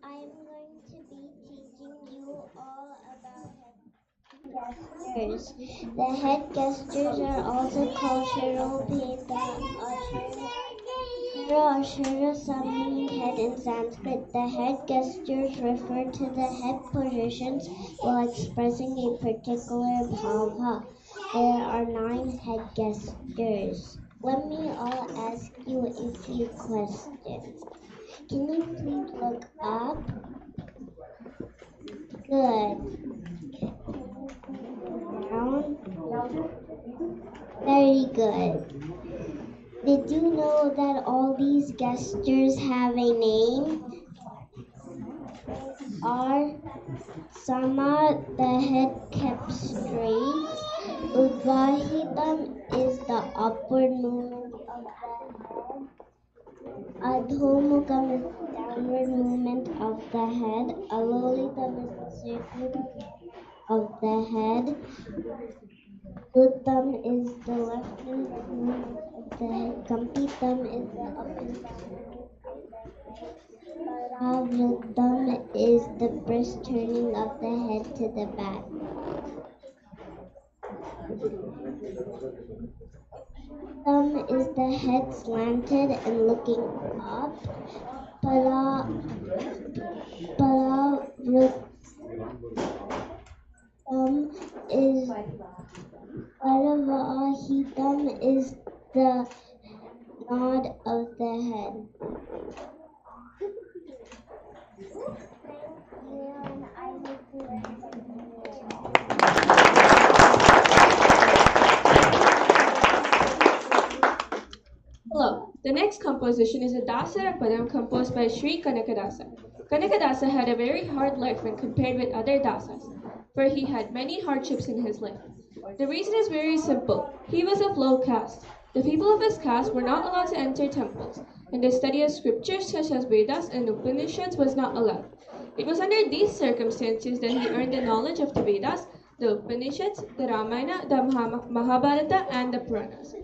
[SPEAKER 4] I am going to be teaching you all about head gestures. The head gestures are also called Shiropeda or Shura, some meaning head in Sanskrit. The head gestures refer to the head positions while expressing a particular bhava. There are 9 head gestures. Let me all ask you a few questions. Can you please look up? Good. Down. Very good. Did you know that all these gestures have a name? Are Sama, the head kept straight. Udvahitam is the upward movement of the head. Adhomukam is the downward movement of the head. Alolitam is the circular of the head. Uttam is the left-hand movement of the head. Kampitam is the up and down movement of the head. Paravritam is the brisk turning of the head to the back. Thumb is the head slanted and looking up. Paravritam is Paravahitam is the nod of the head.
[SPEAKER 5] composition is a Dasarapadam composed by Sri Kanakadasa. Kanakadasa had a very hard life when compared with other dasas, for he had many hardships in his life. The reason is very simple. He was of low caste. The people of his caste were not allowed to enter temples, and the study of scriptures such as Vedas and Upanishads was not allowed. It was under these circumstances that he earned the knowledge of the Vedas, the Upanishads, the Ramayana, the Mahabharata, and the Puranas.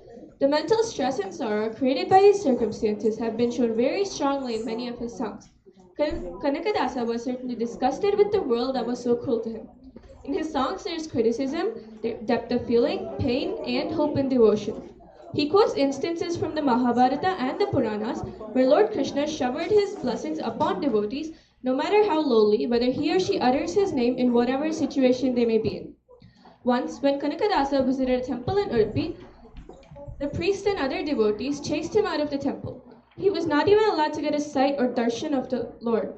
[SPEAKER 5] The mental stress and sorrow created by these circumstances have been shown very strongly in many of his songs. Kanakadasa was certainly disgusted with the world that was so cruel to him. In his songs there is criticism, depth of feeling, pain, and hope and devotion. He quotes instances from the Mahabharata and the Puranas where Lord Krishna showered his blessings upon devotees no matter how lowly, whether he or she utters his name in whatever situation they may be in. Once, when Kanakadasa visited a temple in Udupi, the priest and other devotees chased him out of the temple. He was not even allowed to get a sight or darshan of the Lord.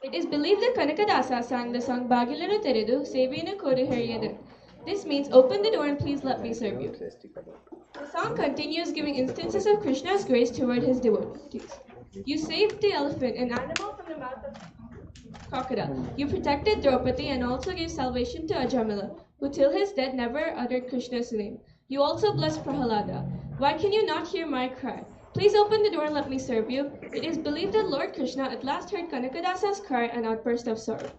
[SPEAKER 5] It is believed that Kanakadasa sang the song Bagilanu Teredu, Sevinu Kodu Hariyadan. This means, open the door and please let me serve you. The song continues giving instances of Krishna's grace toward his devotees. You saved the elephant, an animal from the mouth of crocodile. You protected Draupadi and also gave salvation to Ajamila, who till his death never uttered Krishna's name. You also blessed Prahalada. Why can you not hear my cry? Please open the door and let me serve you. It is believed that Lord Krishna at last heard Kanakadasa's cry and outburst of sorrow.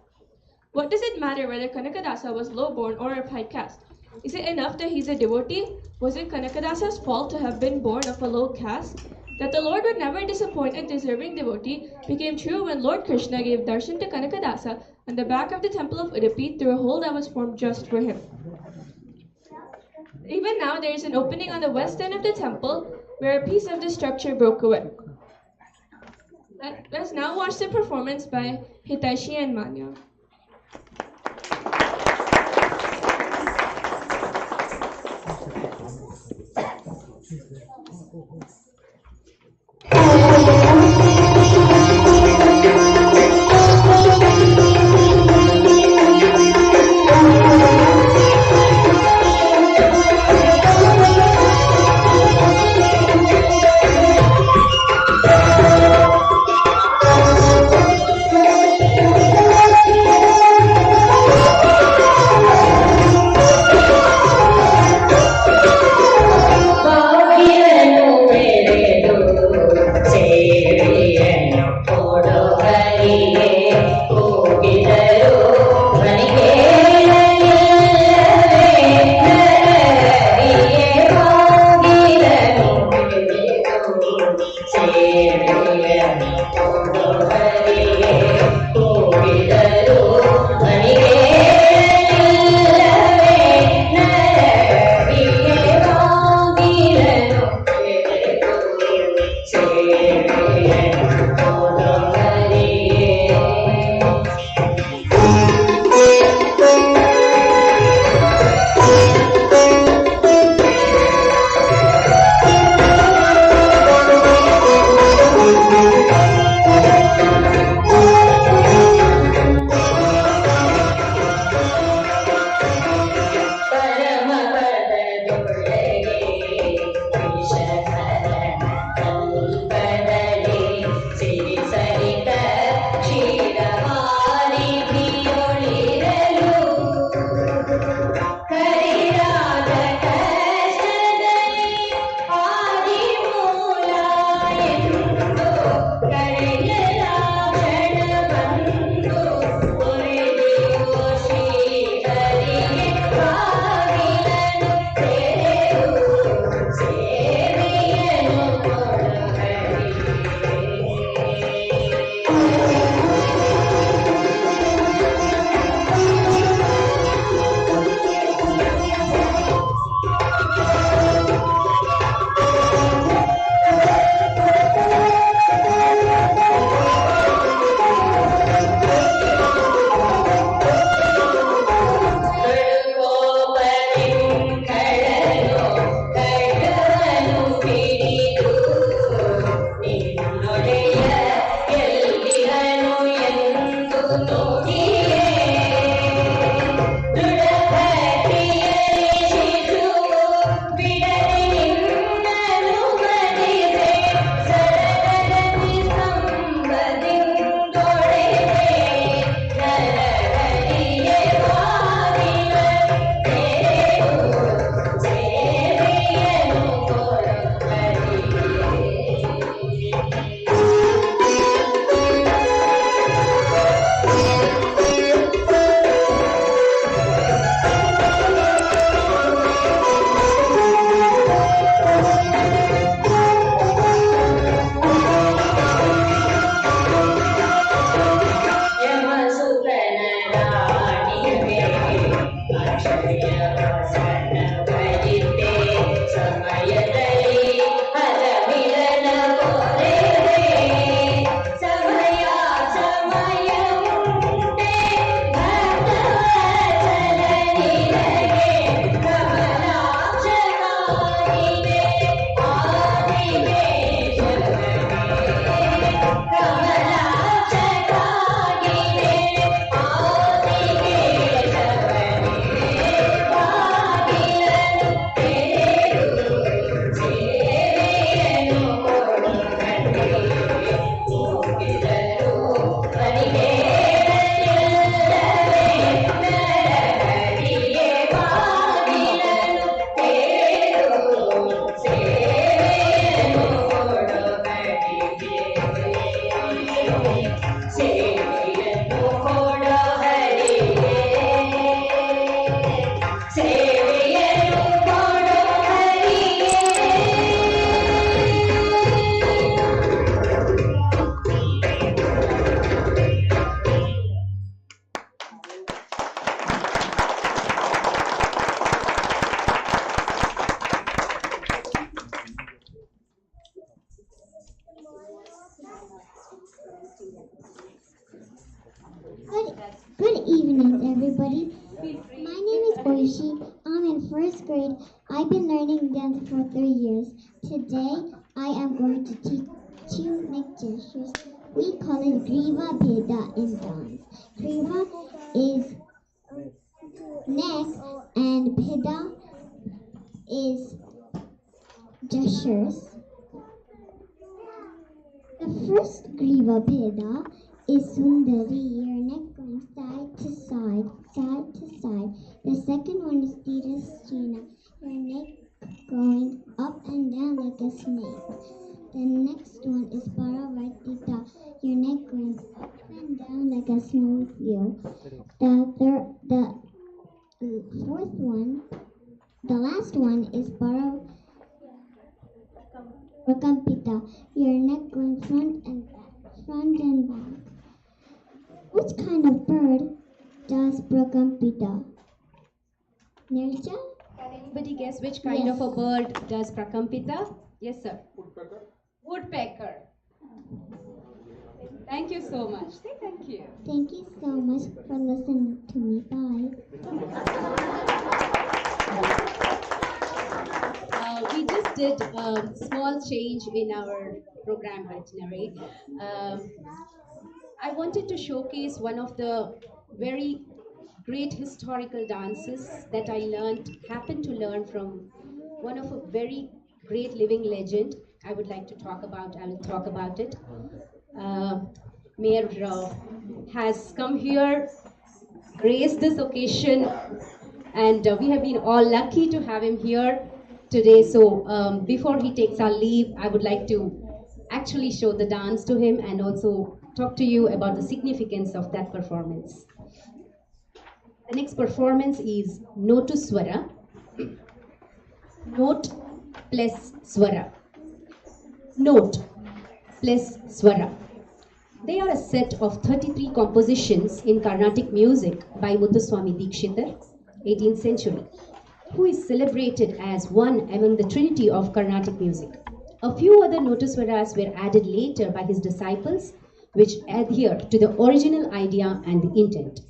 [SPEAKER 5] What does it matter whether Kanakadasa was low-born or of high caste? Is it enough that he's a devotee? Was it Kanakadasa's fault to have been born of a low caste? That the Lord would never disappoint a deserving devotee became true when Lord Krishna gave darshan to Kanakadasa on the back of the temple of Udupi through a hole that was formed just for him. Even now there is an opening on the west end of the temple where a piece of the structure broke away. Let's now watch the performance by Hitashi and Manya.
[SPEAKER 4] Good evening, everybody. My name is Oishi. I'm in first grade. I've been learning dance for 3 years. Today, I am going to teach you neck gestures. We call it Griva Bheda in dance. Griva is neck and Bheda is gestures. The first Griva Bheda is Sundari, your neck going side to side, side to side. The second one is Tirasthina, your neck going up and down like a snake. The next one is Paravartita, your neck going up and down like a smooth wheel. The fourth one, the last one is Prakampita, your neck going front and back, front and back. Which kind of bird does Prakampita? Nirja?
[SPEAKER 8] Can anybody guess which kind of a bird does Prakampita? Yes, sir.
[SPEAKER 2] Woodpecker.
[SPEAKER 8] Woodpecker. Thank you so much. Say thank you.
[SPEAKER 4] Thank you so much for listening to me. Bye.
[SPEAKER 8] We just did a small change in our program itinerary. I wanted to showcase one of the very great historical dances that I happened to learn from one of a very great living legend. I will talk about it. Mayor has come here, graced this occasion, and we have been all lucky to have him here today. So before he takes our leave, I would like to actually show the dance to him and also talk to you about the significance of that performance. The next performance is Notu Swara. Note plus Swara. Note plus Swara. They are a set of 33 compositions in Carnatic music by Muthuswami Dikshitar, 18th century, who is celebrated as one among the trinity of Carnatic music. A few other Notuswaras were added later by his disciples, which adhere to the original idea and the intent.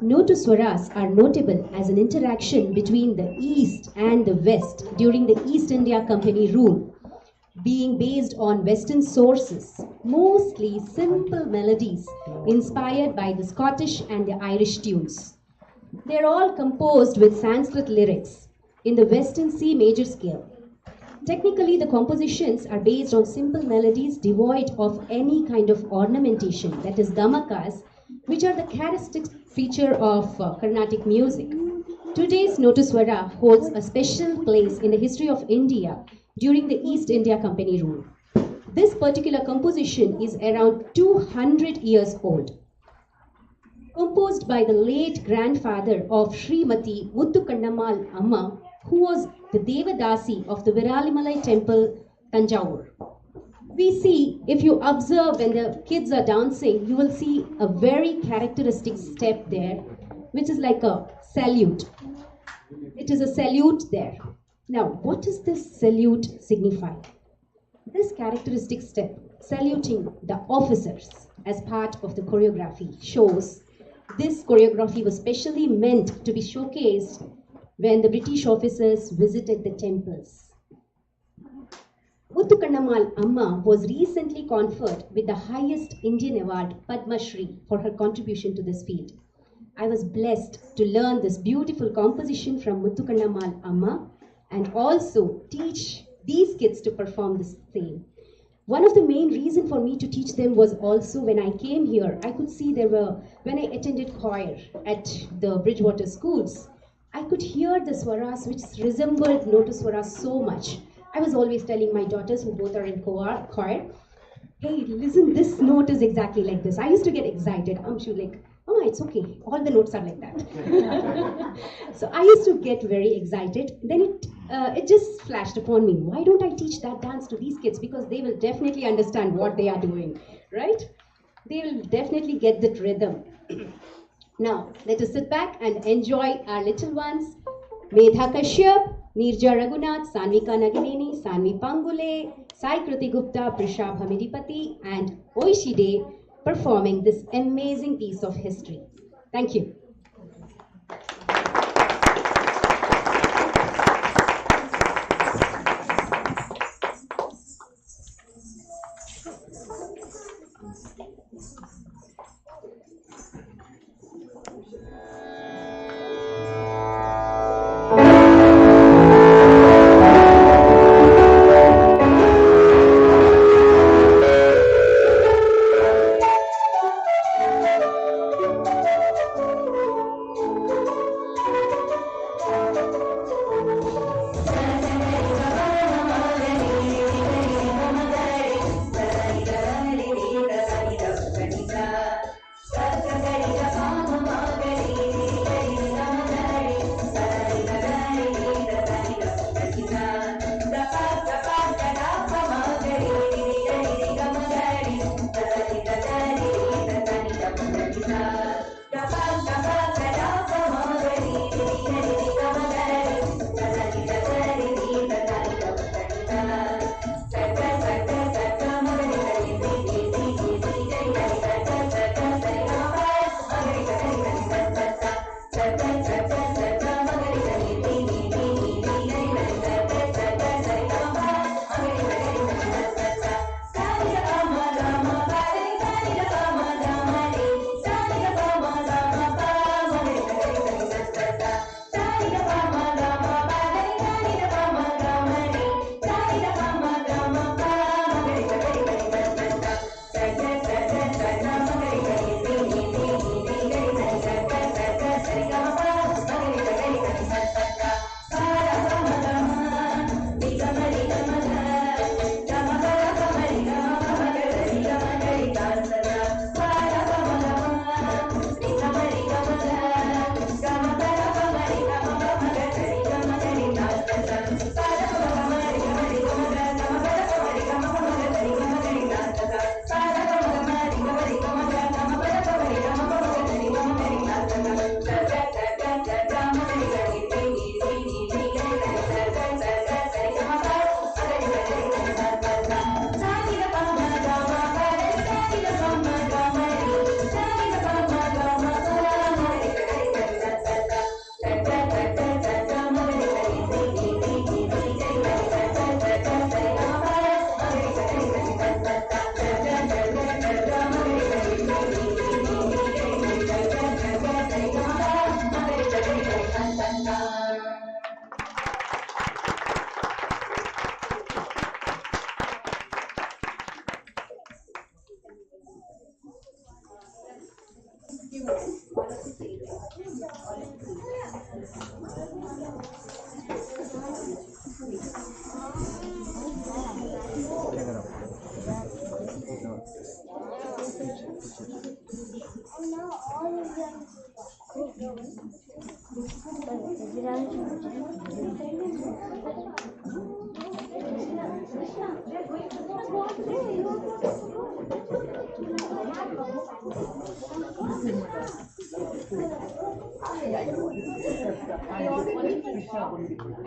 [SPEAKER 8] Notuswaras are notable as an interaction between the East and the West during the East India Company rule, being based on Western sources, mostly simple melodies inspired by the Scottish and the Irish tunes. They are all composed with Sanskrit lyrics in the Western C major scale. Technically, the compositions are based on simple melodies devoid of any kind of ornamentation, that is gamakas, which are the characteristic feature of Carnatic music. Today's Notuswara holds a special place in the history of India during the East India Company rule. This particular composition is around 200 years old. Composed by the late grandfather of Srimati Muthukandamal Amma, who was the Devadasi of the Viralimalai temple, Tanjavur. We see, if you observe when the kids are dancing, you will see a very characteristic step there, which is like a salute. It is a salute there. Now, what does this salute signify? This characteristic step, saluting the officers as part of the choreography, shows this choreography was specially meant to be showcased when the British officers visited the temples. Muthukandamal Amma was recently conferred with the highest Indian award, Padma Shri, for her contribution to this field. I was blessed to learn this beautiful composition from Muthukandamal Amma and also teach these kids to perform the same. One of the main reason for me to teach them was also when I came here, I could see when I attended choir at the Bridgewater schools, I could hear the swaras which resembled Notaswaras so much. I was always telling my daughters who both are in choir, hey, listen, this note is exactly like this. I used to get excited. She was like, oh, it's okay. All the notes are like that. So I used to get very excited. Then it just flashed upon me. Why don't I teach that dance to these kids? Because they will definitely understand what they are doing, right? They will definitely get that rhythm. Now, let us sit back and enjoy our little ones. Medha Kashyap, Nirja Raghunath, Sanvika Nagineni, Sanvi Pangule, Sai Kriti Gupta, Prishab Hamidipati, and Oishide performing this amazing piece of history. Thank you.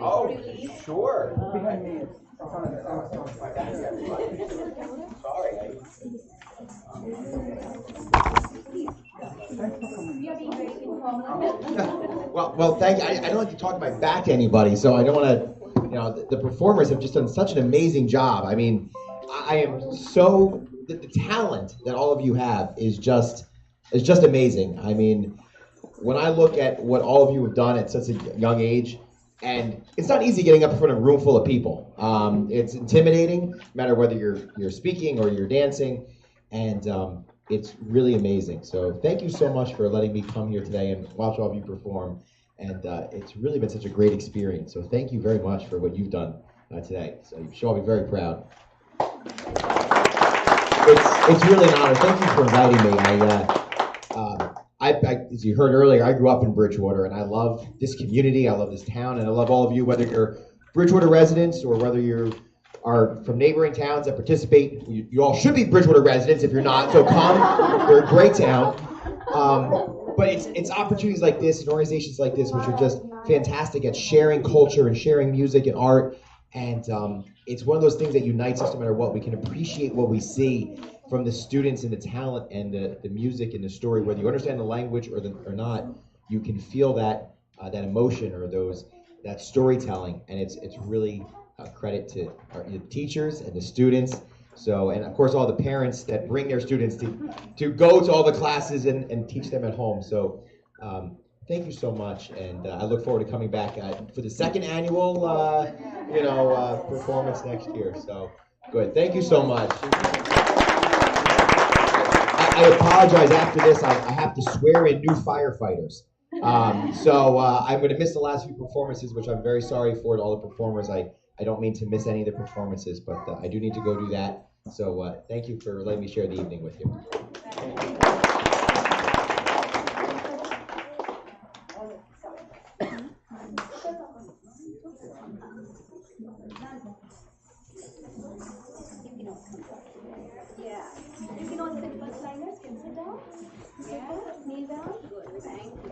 [SPEAKER 9] Oh, sure.
[SPEAKER 2] Behind me.
[SPEAKER 9] Sorry. Well, thank you. I don't like to talk my back to anybody, so I don't want to, the performers have just done such an amazing job. I mean, I am so, the talent that all of you have is just amazing. I mean, when I look at what all of you have done at such a young age, And it's not easy getting up in front of a room full of people. It's intimidating, no matter whether you're speaking or you're dancing, and it's really amazing. So thank you so much for letting me come here today and watch all of you perform. And it's really been such a great experience. So thank you very much for what you've done today. So you should all be very proud. It's really an honor. Thank you for inviting me. As you heard earlier, I grew up in Bridgewater, and I love this community. I love this town, and I love all of you, whether you're Bridgewater residents or whether you are from neighboring towns that participate. You all should be Bridgewater residents if you're not, so come. We're a great town. But it's opportunities like this and organizations like this which are just fantastic at sharing culture and sharing music and art. And it's one of those things that unites us no matter what. We can appreciate what we see from the students and the talent and the music and the story. Whether you understand the language or not, you can feel that emotion or that storytelling. And it's really a credit to the teachers and the students. So, and of course all the parents that bring their students to go to all the classes and teach them at home. So thank you so much, and I look forward to coming back for the second annual performance next year. So good, thank you so much. I apologize, after this I have to swear in new firefighters. So I'm going to miss the last few performances, which I'm very sorry for to all the performers. I don't mean to miss any of the performances, but I do need to go do that. So thank you for letting me share the evening with you.
[SPEAKER 1] Yeah. You can all sit first liners, can sit down. Yeah. Kneel down. Good. Thank you.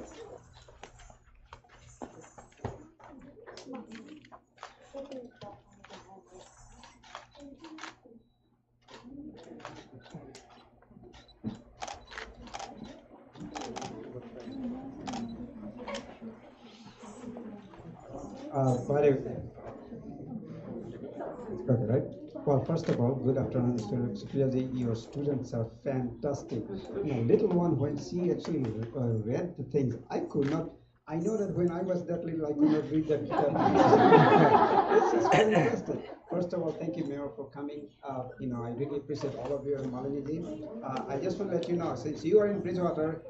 [SPEAKER 2] Okay, right? Well, first of all, good afternoon, students. Supriyaji, your students are fantastic. Little one, when she actually read the things, I could not. I know that when I was that little, I could not read that. This is fantastic. First of all, thank you, Mayor, for coming. I really appreciate all of you and Maliniji. I just want to let you know, since you are in Bridgewater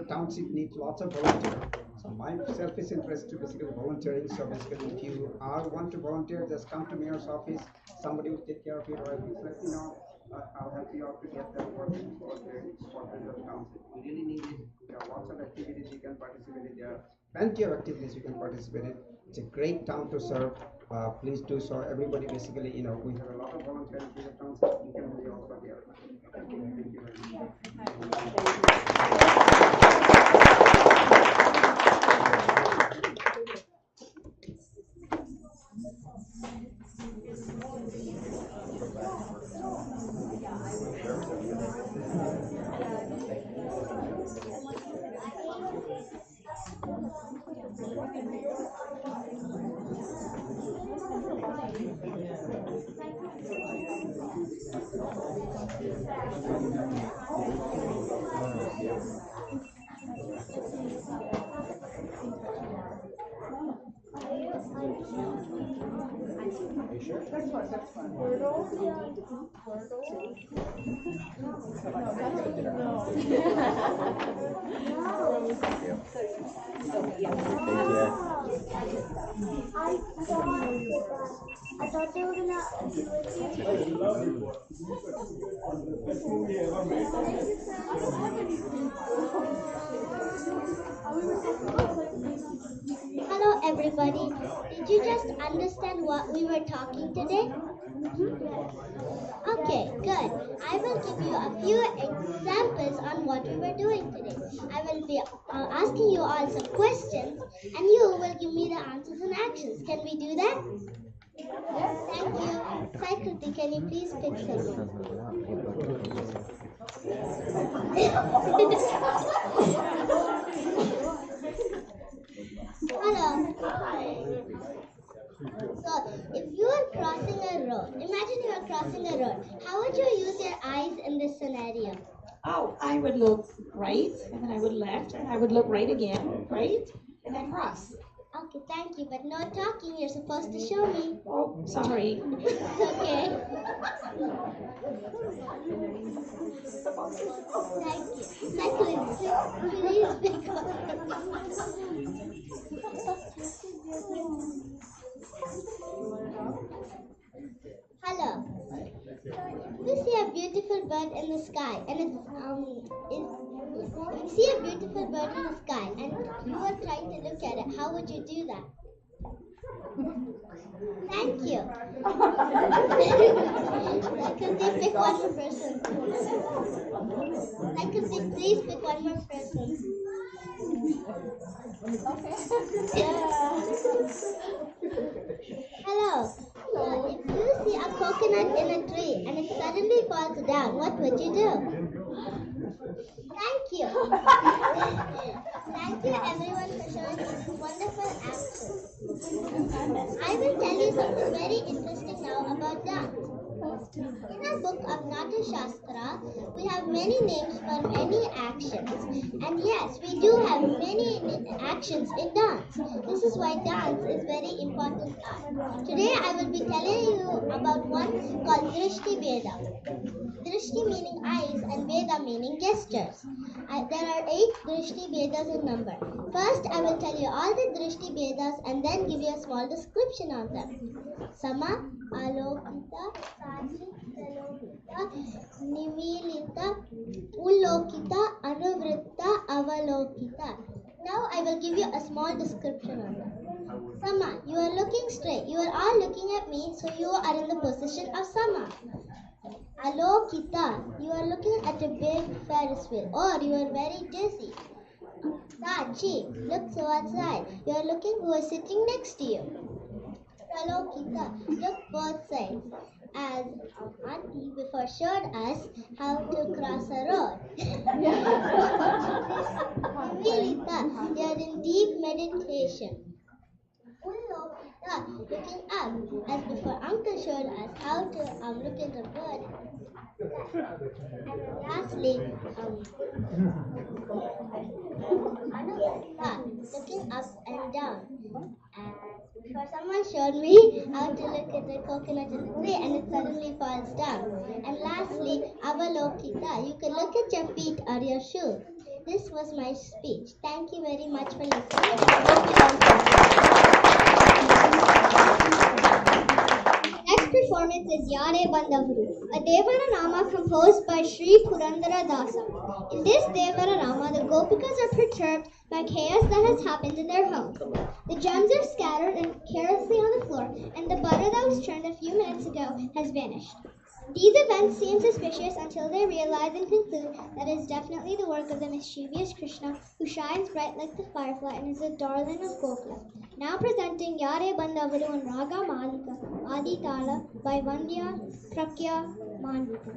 [SPEAKER 2] Township needs lots of volunteers. So my selfish interest to basically volunteering. So basically, if you want to volunteer, just come to Mayor's office. Somebody will take care of it, or just let me know. I'll help you out to get them working for the township. We really need it. There are lots of activities you can participate in. There are plenty of activities you can participate in. It's a great town to serve. Please do so. Everybody basically, we have a lot of volunteers in the township. You can be also there. Thank you very much.
[SPEAKER 4] I thought they were gonna. Hello, everybody. Did you just understand what we were talking today? Okay, good. I will give you a few examples on what we were doing today. I will be asking you all some questions, and you will give me the answers and actions. Can we do that? Thank you. Saikruti, can you please pick someone? Hello. So, if you are crossing a road, imagine you are crossing a road. How would you use your eyes in this scenario?
[SPEAKER 10] Oh, I would look right, and then I would left, and I would look right again, right, and then cross.
[SPEAKER 4] Okay, thank you, but no talking. You're supposed to show me.
[SPEAKER 3] Oh, sorry.
[SPEAKER 4] It's okay. Thank you. Cyclist, please pick up. Hello. You see a beautiful bird in the sky, and if you see a beautiful bird in the sky, and you are trying to look at it, how would you do that? Thank you. Could they pick one more person? Could they please pick one more person? Hello. If you see a coconut in a tree and it suddenly falls down, what would you do? Thank you. Thank you everyone for showing this wonderful action. I will tell you something very interesting now about dance. In our book of Natya Shastra, we have many names for many actions. And yes, we do have many actions in dance. This is why dance is very important art. Today I will be telling you about one called Drishti Veda. Drishti meaning eyes and Veda meaning gestures. There are 8 Drishti Vedas in number. First, I will tell you all the Drishti Vedas and then give you a small description on them. Sama, Alokita, Sachi, Salokita, Nimilita, Ulokita, Anuvritta, Avalokita. Now I will give you a small description on them. Sama, you are looking straight. You are all looking at me, so you are in the position of Sama. Alokita, you are looking at a big Ferris wheel, or you are very dizzy. Sachi, look to outside. You are looking who is sitting next to you. Salokita, look both sides. As Auntie before showed us how to cross a road. Milita, you are in deep meditation. Ulokita, looking up, as before Uncle showed us how to look at the bird. And lastly, Anuvritta, looking up and down. And before someone showed me how to look at the coconut in the tree and it suddenly falls down. And lastly, Avalokita, you can look at your feet or your shoes. This was my speech. Thank you very much for listening.
[SPEAKER 7] Next performance is Yare Bandavuru, a Devara Rama composed by Sri Purandara Dasa. In this Devara Rama, the Gopikas are perturbed by chaos that has happened in their home. The gems are scattered and carelessly on the floor, and the butter that was churned a few minutes ago has vanished. These events seem suspicious until they realize and conclude that it is definitely the work of the mischievous Krishna, who shines bright like the firefly and is the darling of Gokula. Now presenting Yare Bandavuru and Raga Malika, Adi Tala by Vandya Prakya Mandika.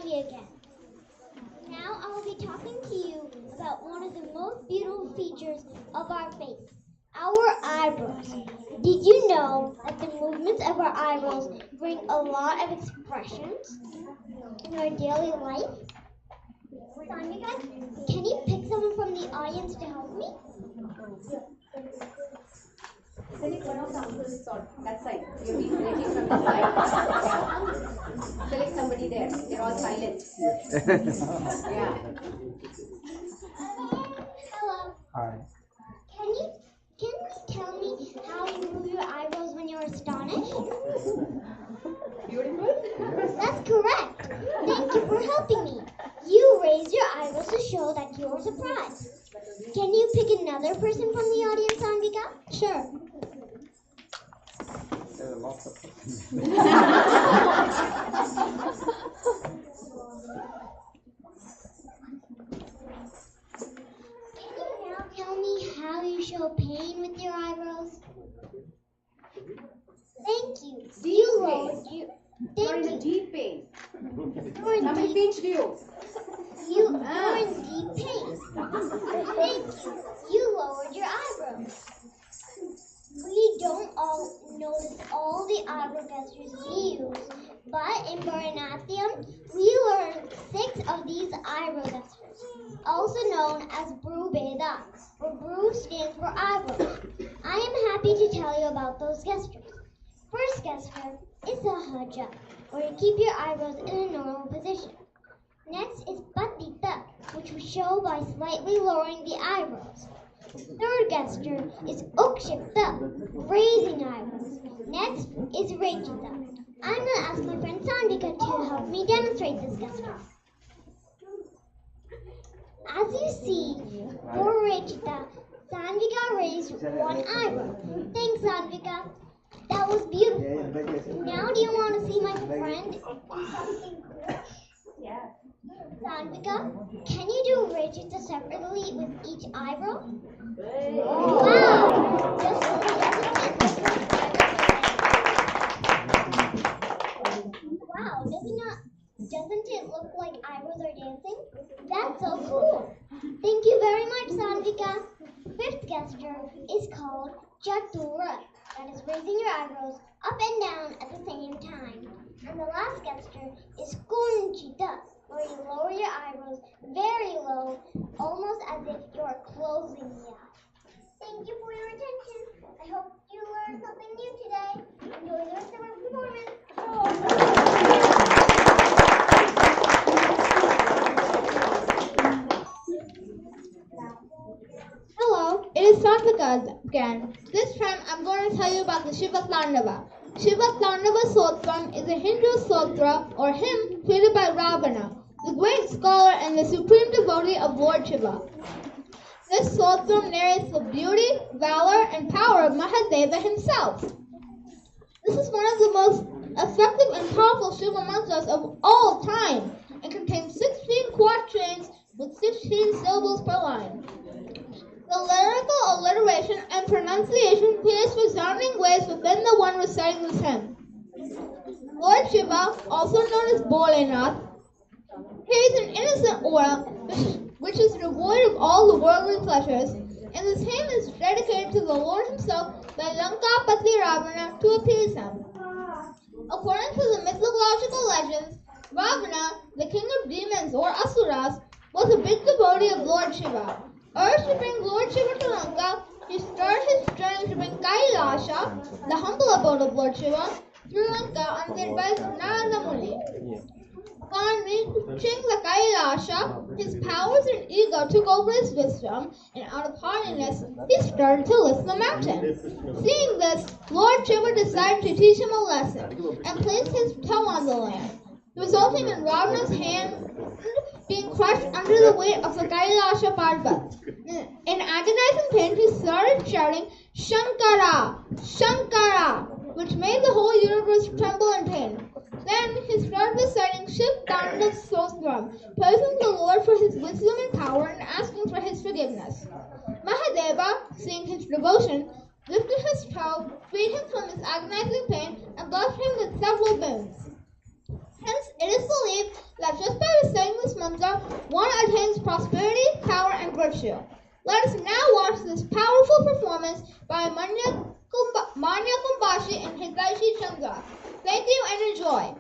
[SPEAKER 4] Sanvi again. Now I will be talking to you about one of the most beautiful features of our face, our eyebrows. Did you know that the movements of our eyebrows bring a lot of expressions in our daily life? Sanvika, can you pick someone from the audience to help me?
[SPEAKER 8] Select one of the uncles on that side. You'll be selecting from that side. Yeah. Select somebody there. They're all silent. Yeah.
[SPEAKER 4] Hello.
[SPEAKER 2] Hi.
[SPEAKER 4] Can you tell me how you move your eyebrows when you're astonished?
[SPEAKER 8] Beautiful.
[SPEAKER 4] That's correct. Thank you for helping me. You raise your eyebrows to show that you're surprised. Can you pick another person from the audience, Anvika?
[SPEAKER 6] Sure.
[SPEAKER 2] There are lots of
[SPEAKER 4] Can you now tell me how you show pain with your eyebrows? Thank you. You lowered your...
[SPEAKER 8] You're in a
[SPEAKER 4] Thank you.
[SPEAKER 8] deep pain.
[SPEAKER 4] You're in
[SPEAKER 8] Somebody
[SPEAKER 4] deep...
[SPEAKER 8] pinched you.
[SPEAKER 4] You're in deep pain. Thank you. You lowered your eyebrows. We don't all notice all the eyebrow gestures we use, but in Bharatanatyam, we learn 6 of these eyebrow gestures, also known as Bru Beda, where Bru stands for eyebrows. I am happy to tell you about those gestures. First gesture is Sahaja, where you keep your eyebrows in a normal position. Next is Patita, which we show by slightly lowering the eyebrows. Third gesture is Ukshipta, raising eyebrows. Next is Rejita. I'm going to ask my friend Sandvika to help me demonstrate this gesture. As you see, for Rejita, Sandvika raised one eyebrow. Thanks, Sandvika. That was beautiful. Now do you want to see my friend do something cool?
[SPEAKER 1] Yeah.
[SPEAKER 4] Sandvika, can you do Rejita separately with each eyebrow? Wow! Wow, doesn't it look like eyebrows are dancing? That's so cool. Thank you very much, Sandvika. Fifth gesture is called Chatura. That is raising your eyebrows up and down at the same time. And the last gesture is Kunchita, where you lower your eyebrows very low, almost as if you are closing the eye. Thank you for your attention. I hope you learned something new today. Enjoy the rest of our performance.
[SPEAKER 7] Hello, it is Sandvika again. This time I'm going to tell you about the Shiva Tandava. Shiva Tandava Sotram is a Hindu sotra or hymn created by Ravana, the great scholar and the supreme devotee of Lord Shiva. This sotram narrates the beauty, valor, and power of Mahadeva himself. This is one of the most effective and powerful Shiva mantras of all time and contains 16 quatrains with 16 syllables per line. The lyrical alliteration and pronunciation creates resounding waves within the one reciting this hymn. Lord Shiva, also known as Bholenath, carries an innocent aura which is devoid of all the worldly pleasures, and this hymn is dedicated to the Lord himself by Lankapati Ravana to appease him. According to the mythological legends, Ravana, the king of demons or asuras, was a big devotee of Lord Shiva. Urged to bring Lord Shiva to Lanka, he started his journey to bring Kailasha, the humble abode of Lord Shiva, through Lanka on the advice of Narada Muni. Upon reaching the Kailasha, his powers and ego took over his wisdom, and out of haughtiness, he started to lift the mountain. Seeing this, Lord Shiva decided to teach him a lesson, and placed his toe on the land, resulting in Ravana's hand being crushed under the weight of the Kailasha Parvat. In agonizing pain, he started shouting, Shankara! Shankara! Which made the whole universe tremble in pain. Then he started reciting Shiv Tandav Stotram, praising the Lord for his wisdom and power and asking for his forgiveness. Mahadeva, seeing his devotion, lifted his toe, freed him from his agonizing pain, and blessed him with several boons. Hence, it is believed that just by reciting this mantra, one attains prosperity, power, and virtue. Let us now watch this powerful performance by Manya Kumbashi and Hidaishi Chandra. Thank you and enjoy.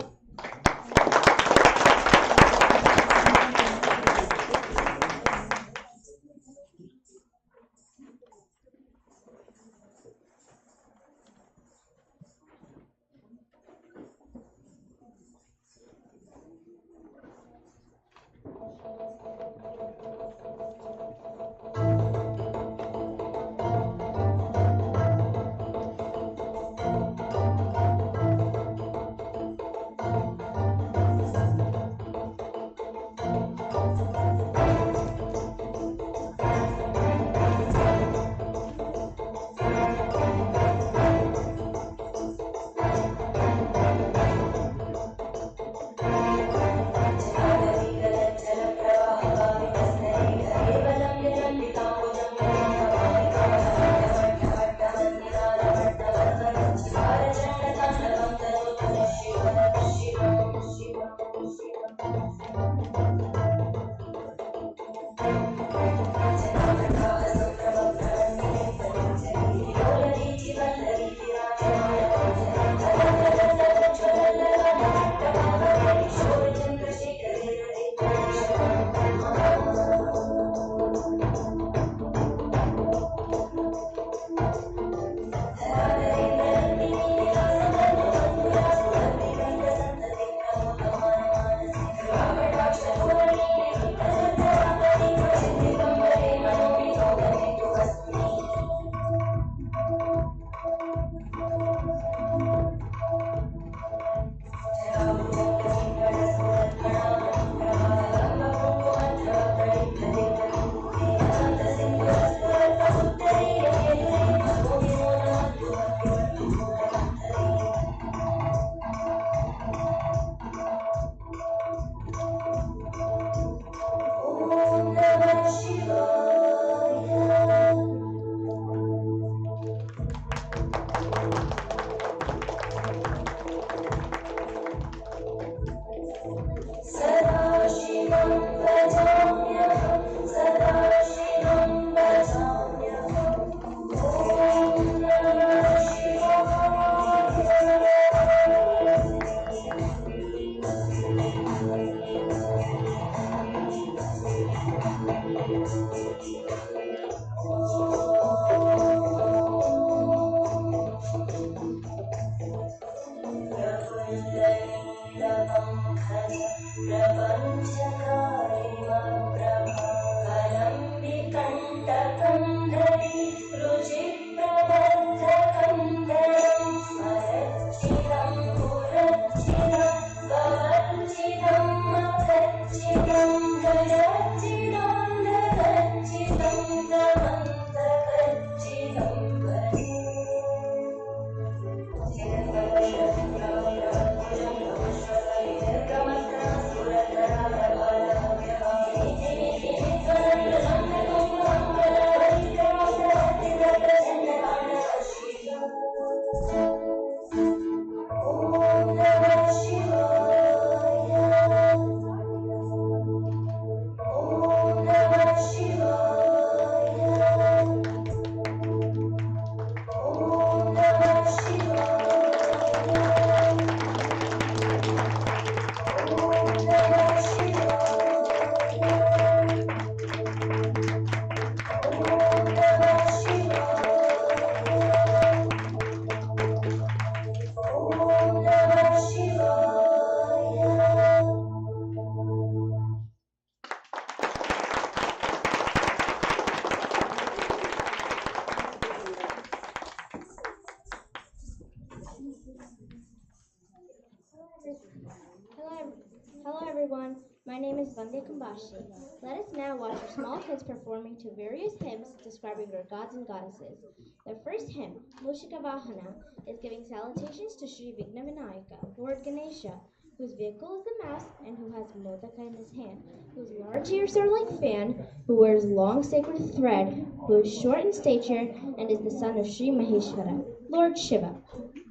[SPEAKER 10] Hello everyone, my name is Vande Kumbashi. Let us now watch our small kids performing to various hymns describing their gods and goddesses. The first hymn, Mushika Vahana, is giving salutations to Sri Vigna Vinayaka, Lord Ganesha, whose vehicle is the mouse, and who has Modaka in his hand, whose large ears are like fan, who wears long sacred thread, who is short in stature, and is the son of Sri Maheshwara, Lord Shiva.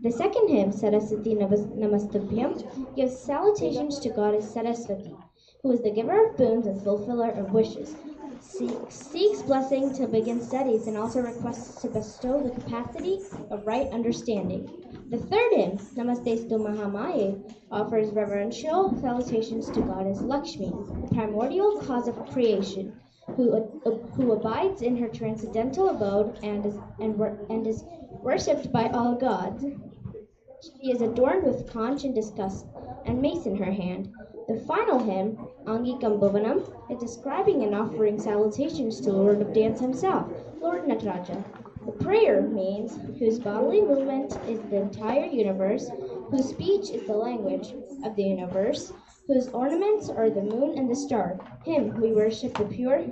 [SPEAKER 10] The second hymn, Saraswati Namastubhyam, gives salutations to Goddess Saraswati, who is the giver of boons and fulfiller of wishes, seeks blessing to begin studies, and also requests to bestow the capacity of right understanding. The third hymn, Namastestu Mahamaye, offers reverential salutations to Goddess Lakshmi, primordial cause of creation, who abides in her transcendental abode and is worshipped by all gods. She is adorned with conch and discus and mace in her hand. The final hymn, Angikam Bhuvanam, is describing and offering salutations to Lord of Dance himself, Lord Nataraja. The prayer means whose bodily movement is the entire universe, whose speech is the language of the universe, whose ornaments are the moon and the star. Him we worship the pure,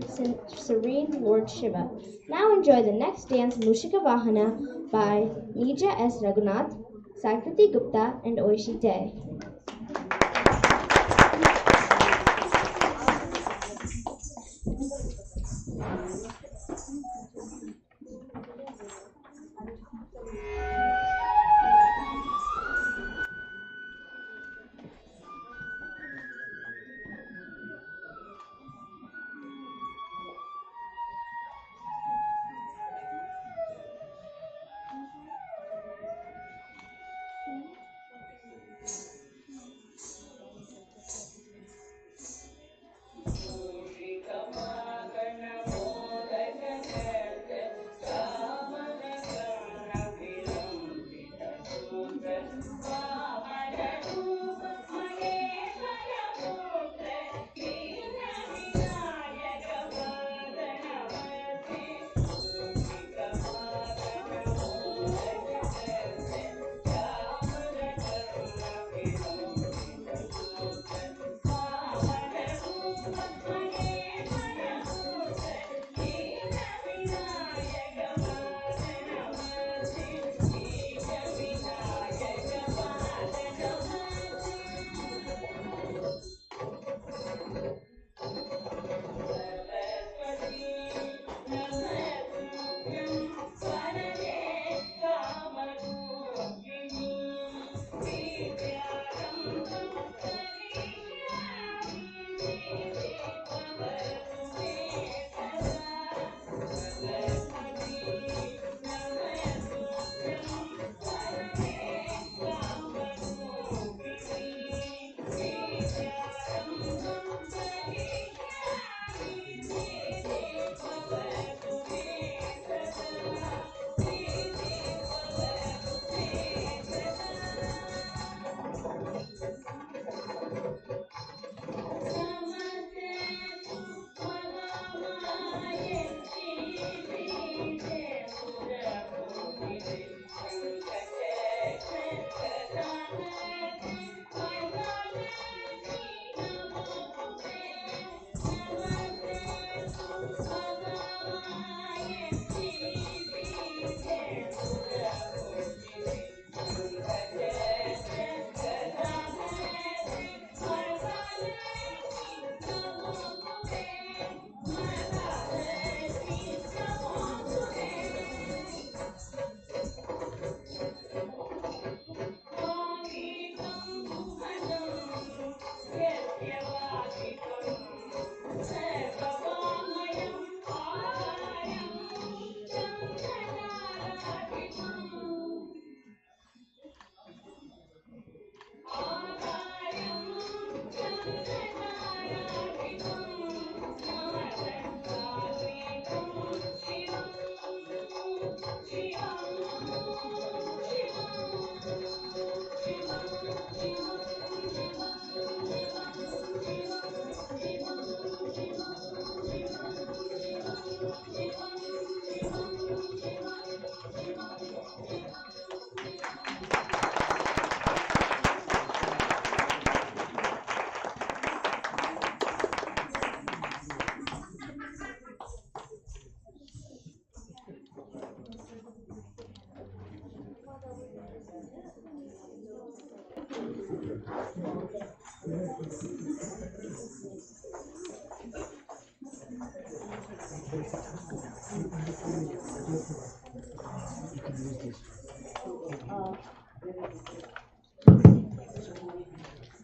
[SPEAKER 10] serene Lord Shiva. Now enjoy the next dance, Mushika Vahana, by Nija S. Raghunath, Sakriti Gupta, and Oishi Day.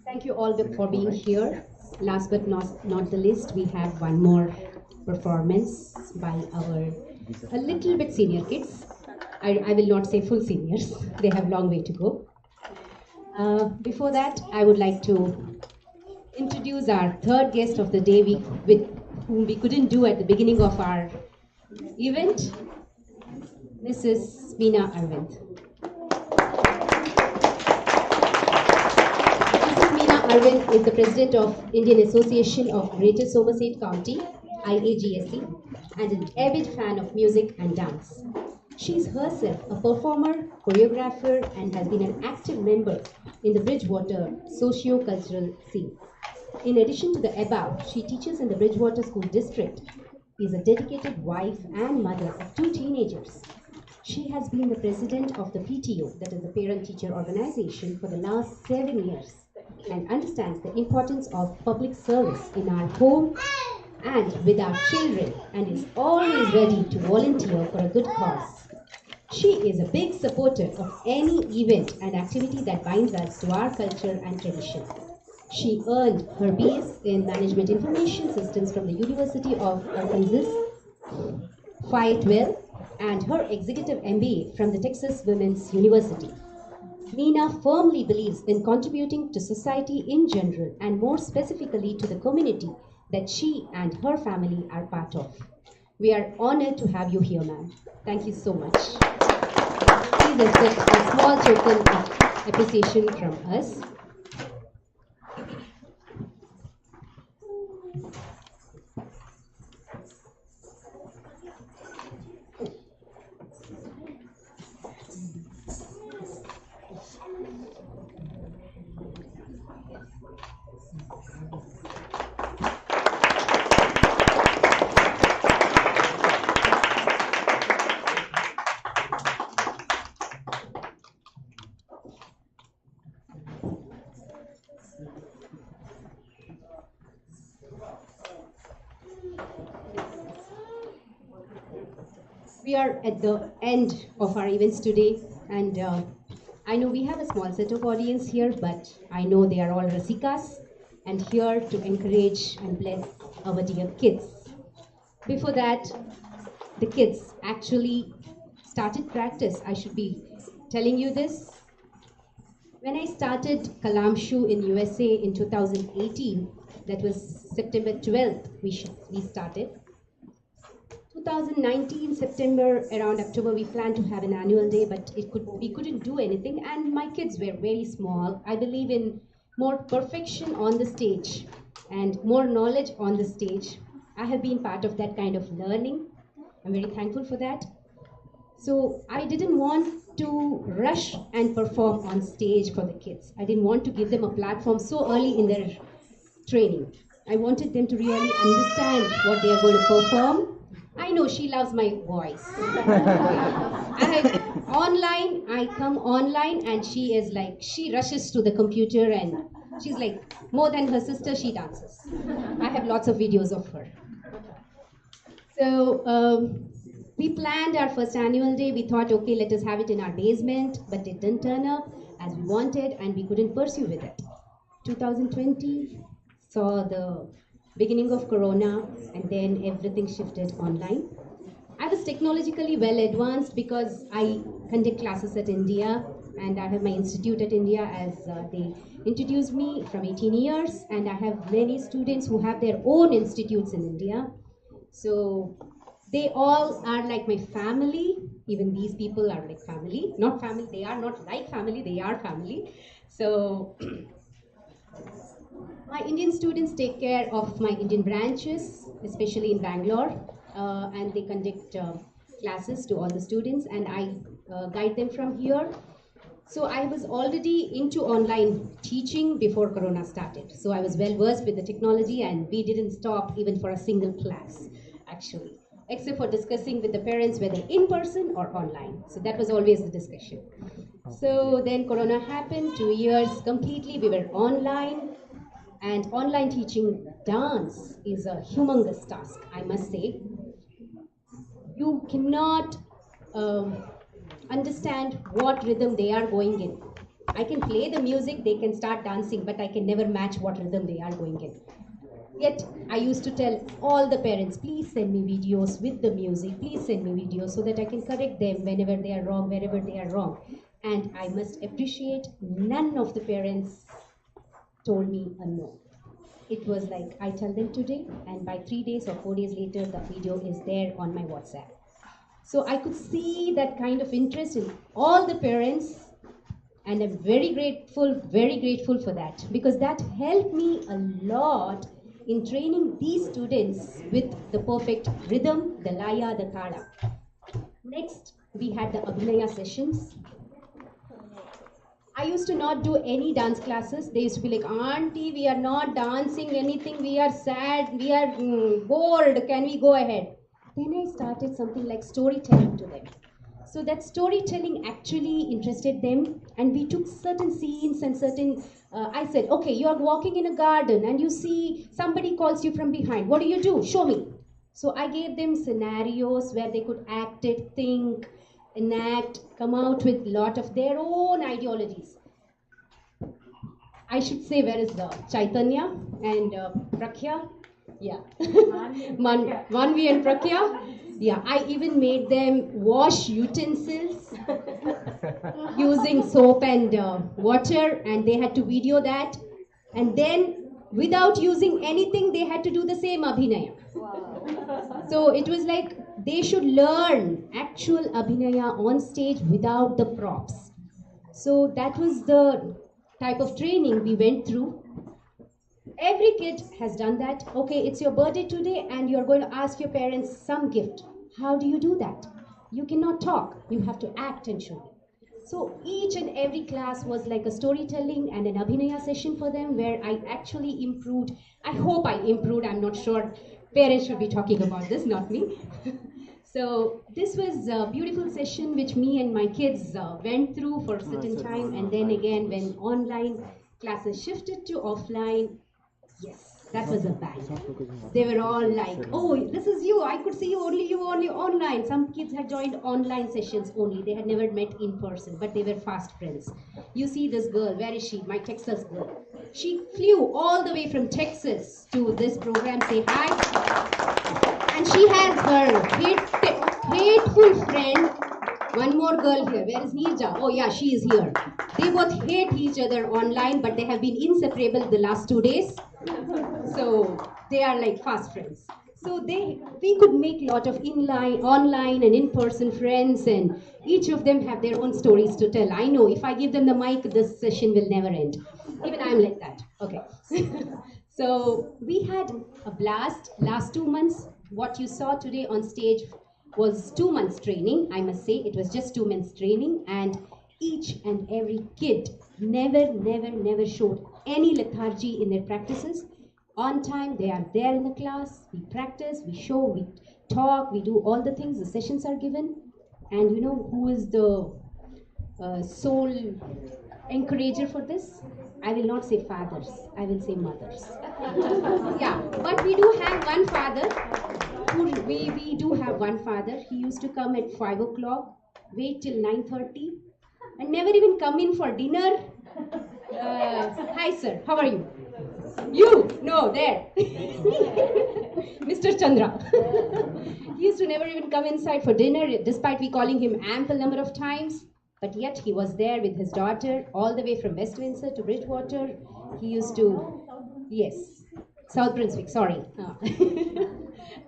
[SPEAKER 8] Thank you all for being here. Last but not the least, we have one more performance by our a little bit senior kids. I will not say full seniors, they have long way to go. Before that, I would like to introduce our third guest of the day, with whom we couldn't do at the beginning of our event, Mrs. Meena Arvind. Arvind is the president of Indian Association of Greater Somerset County, IAGSC, and an avid fan of music and dance. She is herself a performer, choreographer, and has been an active member in the Bridgewater socio-cultural scene. In addition to the above, she teaches in the Bridgewater School District, is a dedicated wife and mother of 2 teenagers. She has been the president of the PTO, that is the Parent-Teacher Organization, for the last 7 years, and understands the importance of public service in our home and with our children, and is always ready to volunteer for a good cause. She is a big supporter of any event and activity that binds us to our culture and tradition. She earned her BS in Management Information Systems from the University of Arkansas, Fayetteville, and her Executive MBA from the Texas Women's University. Meena firmly believes in contributing to society in general and more specifically to the community that she and her family are part of. We are honored to have you here, ma'am. Thank you so much. Please accept a small token of appreciation from us. We are at the end of our events today, and I know we have a small set of audience here, but I know they are all Rasikas and here to encourage and bless our dear kids. Before that, the kids actually started practice. I should be telling you this. When I started Kalamshu in USA in 2018, that was September 12th, we started. 2019 September, around October, we planned to have an annual day, but we couldn't do anything, and my kids were very small. I believe in more perfection on the stage and more knowledge on the stage. I have been part of that kind of learning. I'm very thankful for that. So I didn't want to rush and perform on stage for the kids. I didn't want to give them a platform so early in their training. I wanted them to really understand what they are going to perform. I know she loves my voice. I come online and she is like, she rushes to the computer and she's like, more than her sister, she dances. I have lots of videos of her. So we planned our first annual day. We thought, okay, let us have it in our basement, but it didn't turn up as we wanted and we couldn't pursue with it. 2020 saw the beginning of Corona, and then everything shifted online. I was technologically well advanced because I conduct classes at India, and I have my institute at India as they introduced me from 18 years, and I have many students who have their own institutes in India. So they all are like my family. Even these people are like family. Not family, they are not like family, they are family. So my Indian students take care of my Indian branches, especially in Bangalore, and they conduct classes to all the students, and I guide them from here. So I was already into online teaching before Corona started. So I was well versed with the technology, and we didn't stop even for a single class, actually. except for discussing with the parents whether in person or online. So that was always the discussion. So then Corona happened, 2 years completely we were online, and online teaching dance is a humongous task, I must say. You cannot understand what rhythm they are going in. I can play the music, they can start dancing, but I can never match what rhythm they are going in. Yet, I used to tell all the parents, please send me videos with the music, please send me videos so that I can correct them whenever they are wrong, wherever they are wrong. And I must appreciate none of the parents told me a no. It was like, I tell them today, and by 3 days or 4 days later, the video is there on my WhatsApp. So I could see that kind of interest in all the parents, and I'm very grateful for that, because that helped me a lot in training these students with the perfect rhythm, the laya, the tala. Next, we had the Abhinaya sessions. I used to not do any dance classes. They used to be like, Auntie, we are not dancing anything, we are sad, we are bored, can we go ahead? Then I started something like storytelling to them. So that storytelling actually interested them, and we took certain scenes and certain, I said, okay, you are walking in a garden and you see somebody calls you from behind. What do? Show me. So I gave them scenarios where they could act it, think, enact, come out with a lot of their own ideologies. I should say, where is the Chaitanya and Prakya? Yeah. Manvi and Prakya. Yeah, I even made them wash utensils using soap and water, and they had to video that. And then, without using anything, they had to do the same Abhinaya. Wow. So it was like they should learn actual Abhinaya on stage without the props. So that was the type of training we went through. Every kid has done that. Okay, it's your birthday today and you're going to ask your parents some gift. How do you do that? You cannot talk. You have to act and show. So each and every class was like a storytelling and an Abhinaya session for them, where I actually improved. I hope I improved. I'm not sure. Parents should be talking about this, not me. So this was a beautiful session which me and my kids went through for a certain time. And then again, when online classes shifted to offline, yes, that was a bang. They were all like, oh, this is you. I could see you only online. Some kids had joined online sessions only. They had never met in person, but they were fast friends. You see this girl, where is she? My Texas girl. She flew all the way from Texas to this program, say hi. And she has her hateful friend. One more girl here. Where is Neerja? Oh yeah, she is here. They both hate each other online, but they have been inseparable the last 2 days. So they are like fast friends. So we could make a lot of online and in-person friends, and each of them have their own stories to tell. I know if I give them the mic, this session will never end. Even I'm like that. Okay. So we had a blast last 2 months. What you saw today on stage was 2 months training. I must say it was just 2 months training, and each and every kid never showed any lethargy in their practices. On time, they are there in the class, we practice, we show, we talk, we do all the things, the sessions are given. And you know who is the sole encourager for this? I will not say fathers, I will say mothers. Yeah, but we do have one father. We do have one father. He used to come at 5 o'clock, wait till 9:30, and never even come in for dinner. Hi sir, how are you? You? No, there. Mr. Chandra. He used to never even come inside for dinner, despite we calling him ample number of times. But yet he was there with his daughter all the way from West Windsor to Bridgewater. He used to, yes, South Brunswick, sorry.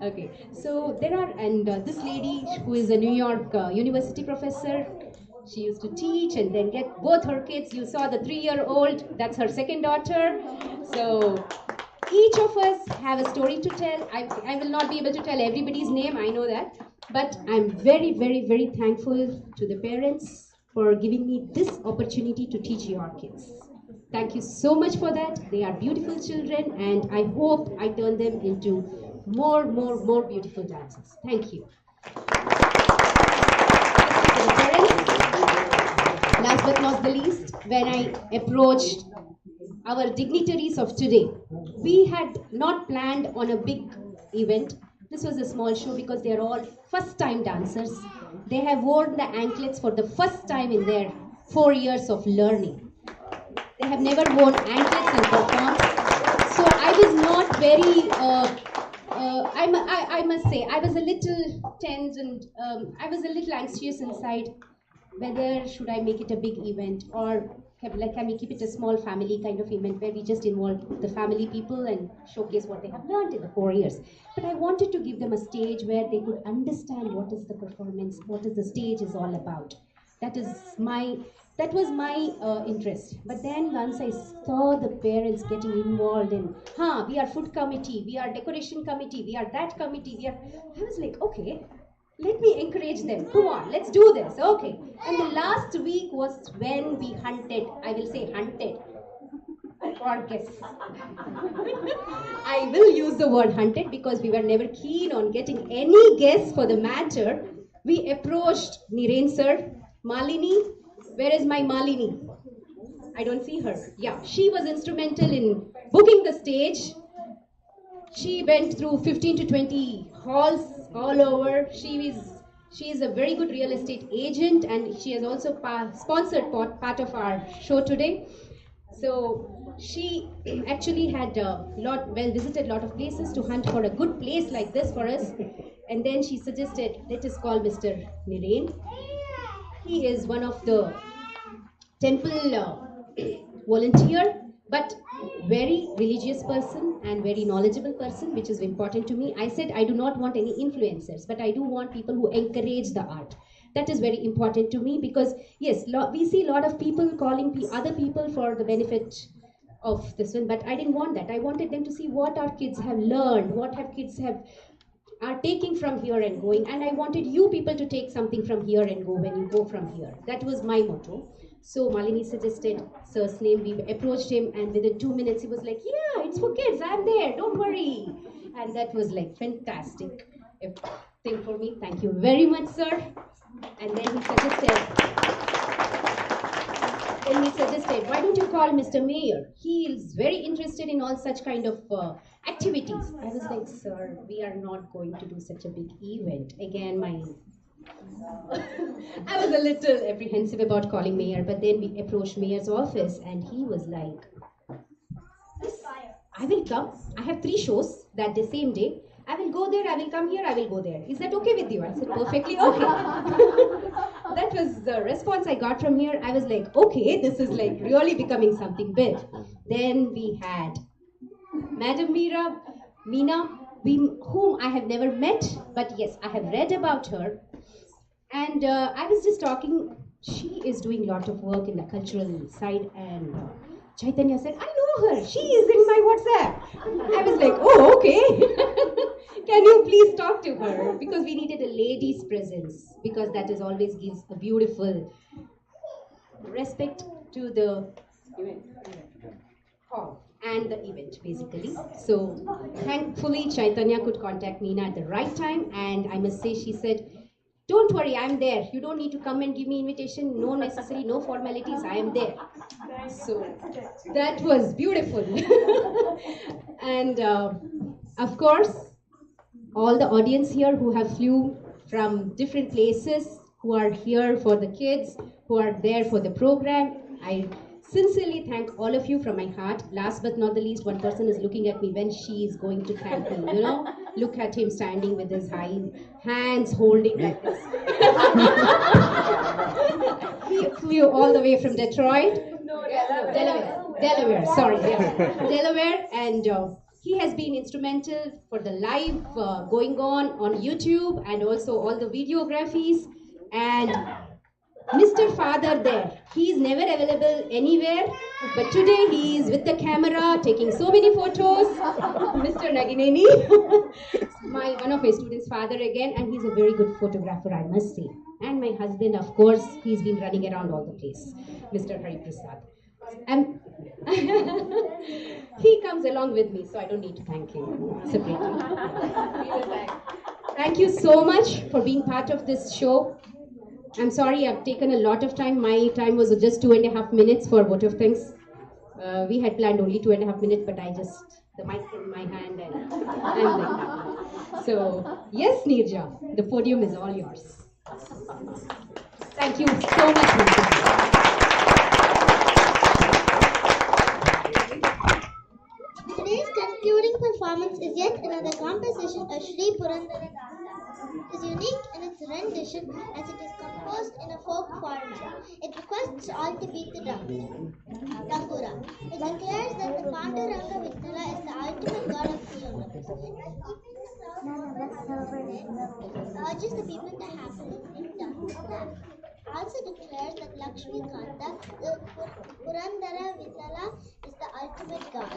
[SPEAKER 8] Okay, so there are, and this lady who is a New York University professor, she used to teach and then get both her kids. You saw the 3-year-old, that's her second daughter. So each of us have a story to tell. I will not be able to tell everybody's name, I know that. But I'm very thankful to the parents for giving me this opportunity to teach your kids. Thank you so much for that. They are beautiful children, and I hope I turn them into more beautiful dancers. Thank you. Parents, last but not the least, when I approached our dignitaries of today, we had not planned on a big event. This was a small show because they are all first-time dancers. They have worn the anklets for the first time in their 4 years of learning. They have never worn anklets and performed. So I was not very, I must say, I was a little tense and I was a little anxious inside whether should I make it a big event or can we keep it a small family kind of event where we just involve the family people and showcase what they have learned in the 4 years. But I wanted to give them a stage where they could understand what is the performance, what is the stage is all about. That was my interest. But then once I saw the parents getting involved in, we are food committee, we are decoration committee, we are that committee, I was like, okay, let me encourage them. Come on, let's do this. Okay. And the last week was when we hunted. I will say hunted. For guests. I will use the word hunted because we were never keen on getting any guests for the matter. We approached Niren sir, Malini. Where is my Malini? I don't see her. Yeah, she was instrumental in booking the stage. She went through 15 to 20 halls all over. She is a very good real estate agent and she has also sponsored part of our show today. So she actually had visited a lot of places to hunt for a good place like this for us. And then she suggested, let us call Mr. Niren. He is one of the temple volunteer, but very religious person and very knowledgeable person, which is important to me. I said I do not want any influencers, but I do want people who encourage the art. That is very important to me because, yes, we see a lot of people calling other people for the benefit of this one, but I didn't want that. I wanted them to see what our kids have learned, what our kids are taking from here and going, and I wanted you people to take something from here and go when you go from here. That was my motto. So Malini suggested sir's name. We approached him and within 2 minutes he was like, yeah, it's for kids, I'm there, don't worry. And that was like fantastic thing for me. Thank you very much, sir. And then he suggested, why don't you call Mr. Mayor? He is very interested in all such kind of activities. I was like, sir, we are not going to do such a big event. Again, I was a little apprehensive about calling Mayor, but then we approached Mayor's office and he was like, yes, I will come. I have 3 shows that the same day. I will go there, I will come here, I will go there. Is that okay with you? I said, perfectly okay. That was the response I got from here. I was like, okay, this is like really becoming something big. Then we had Madam Meena, whom I have never met, but yes, I have read about her. And I was just talking, she is doing a lot of work in the cultural side and Chaitanya said, I know her, she is in my WhatsApp. I was like, oh, okay. Can you please talk to her? Because we needed a lady's presence, because that is always gives a beautiful respect to the hall and the event, basically. So thankfully, Chaitanya could contact Meena at the right time, and I must say, she said, don't worry, I'm there. You don't need to come and give me invitation. No necessary, no formalities. I am there. So that was beautiful. And of course, all the audience here who have flew from different places, who are here for the kids, who are there for the program, I sincerely thank all of you from my heart. Last but not the least, one person is looking at me when she is going to thank me, you know. Look at him standing with his high hands holding like this. He flew all the way from Detroit. Delaware, sorry. Yeah. Delaware, and he has been instrumental for the live going on YouTube and also all the videographies. And Mr. Father there, he is never available anywhere, but today he is with the camera taking so many photos. Mr. Nagineni, one of my students' father again, and he's a very good photographer, I must say. And my husband, of course, he's been running around all the place, Mr. Hari Prasad. And he comes along with me, so I don't need to thank him separately. He was like, thank you so much for being part of this show. I'm sorry I've taken a lot of time. My time was just 2.5 minutes for both of things. We had planned only 2.5 minutes, but the mic in my hand and I'm like, so yes, Nirja, the podium is all yours. Thank you so much, Nirja.
[SPEAKER 4] Today's concluding performance is yet another composition of Sri Purandara Dasa. It is unique in its rendition as it is composed in a folk format. It requests all to beat the drums. Dangura. It declares that the Panduranga Vittala is the ultimate god of the universe. It urges the people to happily sing dance. Also declares that Lakshmi Kanta, the Purandara Vittala, is the ultimate god.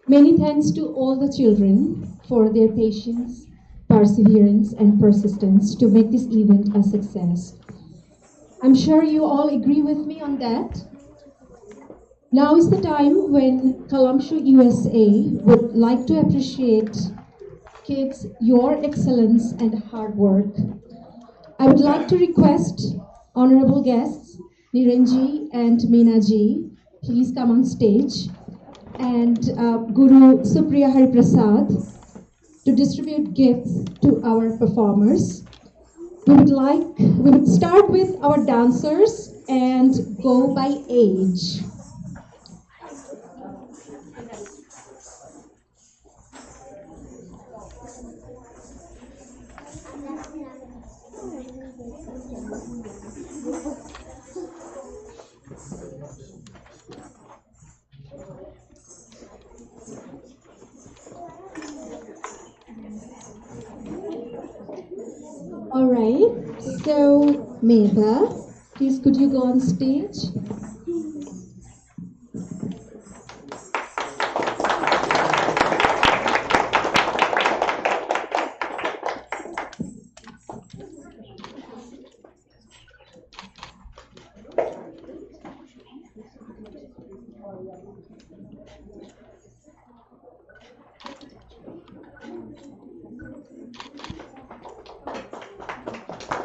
[SPEAKER 11] Many thanks to all the children for their patience, perseverance, and persistence to make this event a success. I'm sure you all agree with me on that. Now is the time when Kalamshu USA would like to appreciate kids, your excellence and hard work. I would like to request honorable guests, Niranji and Meenaji, please come on stage, and Guru Supriya Hariprasad to distribute gifts to our performers. We would start with our dancers and go by age. All right, so Medha, please could you go on stage?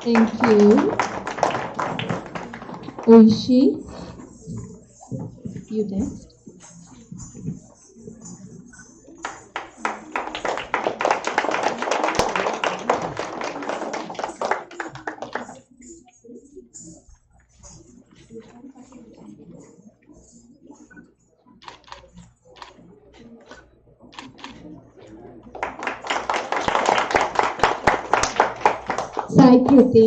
[SPEAKER 11] Thank you. Oishi, you next. Sai Kruti.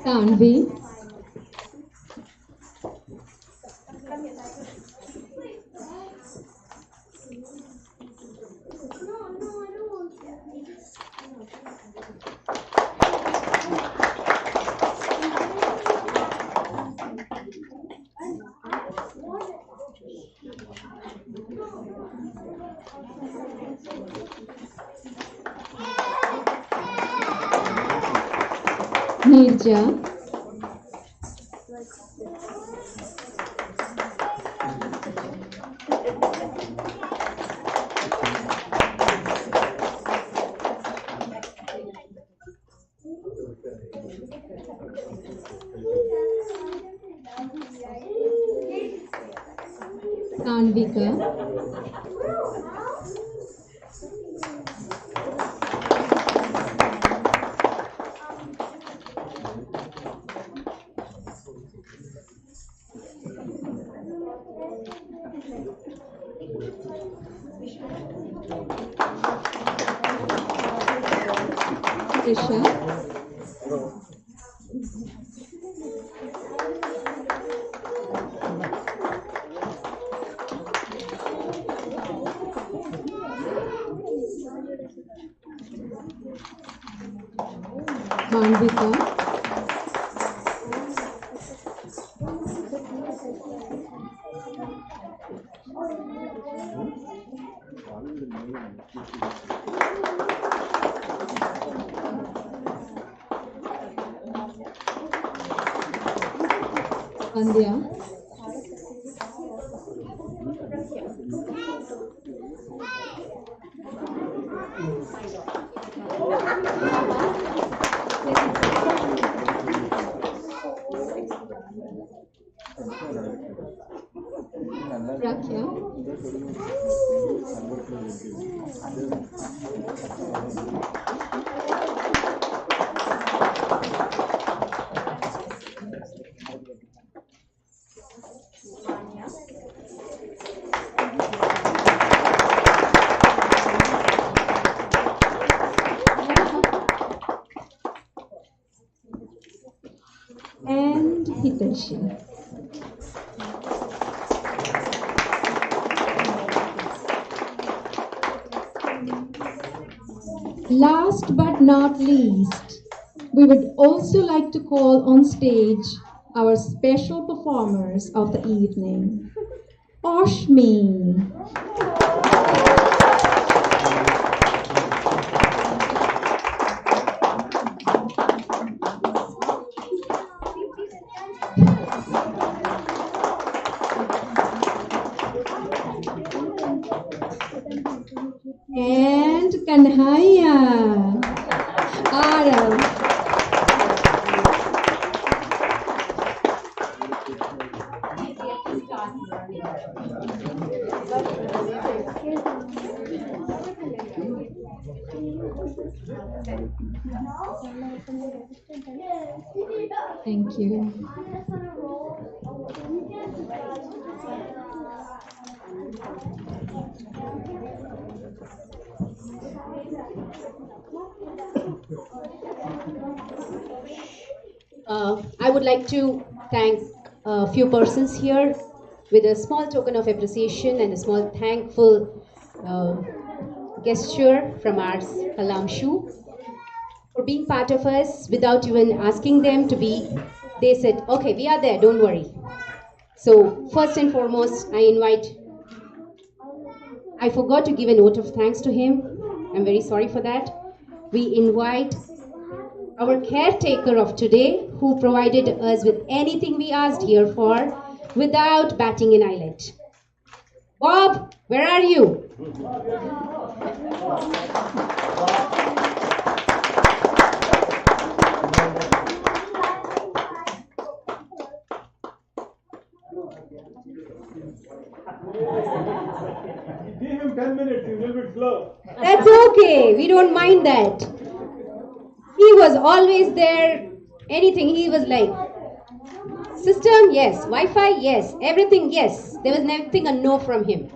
[SPEAKER 11] Tanvi. Nirja. Tanvika. Trisha. Manvika. Vandya. And Hitachi. Last but not least, we would also like to call on stage our special performers of the evening. Oshmi. And Kanhaya. Arav. Thank you.
[SPEAKER 8] I would like to thank a few persons here with a small token of appreciation and a small thankful gesture from our Kalamshu for being part of us without even asking them to be. They said, okay, we are there, don't worry. So first and foremost, I forgot to give a note of thanks to him. I'm very sorry for that. We invite our caretaker of today, who provided us with anything we asked here for without batting an eyelid. Bob, where are you?
[SPEAKER 12] Give him 10 minutes, he's a little bit slow.
[SPEAKER 8] That's okay, we don't mind that. He was always there, anything, he was like, system, yes, Wi-Fi, yes, everything, yes. There was nothing a no from him.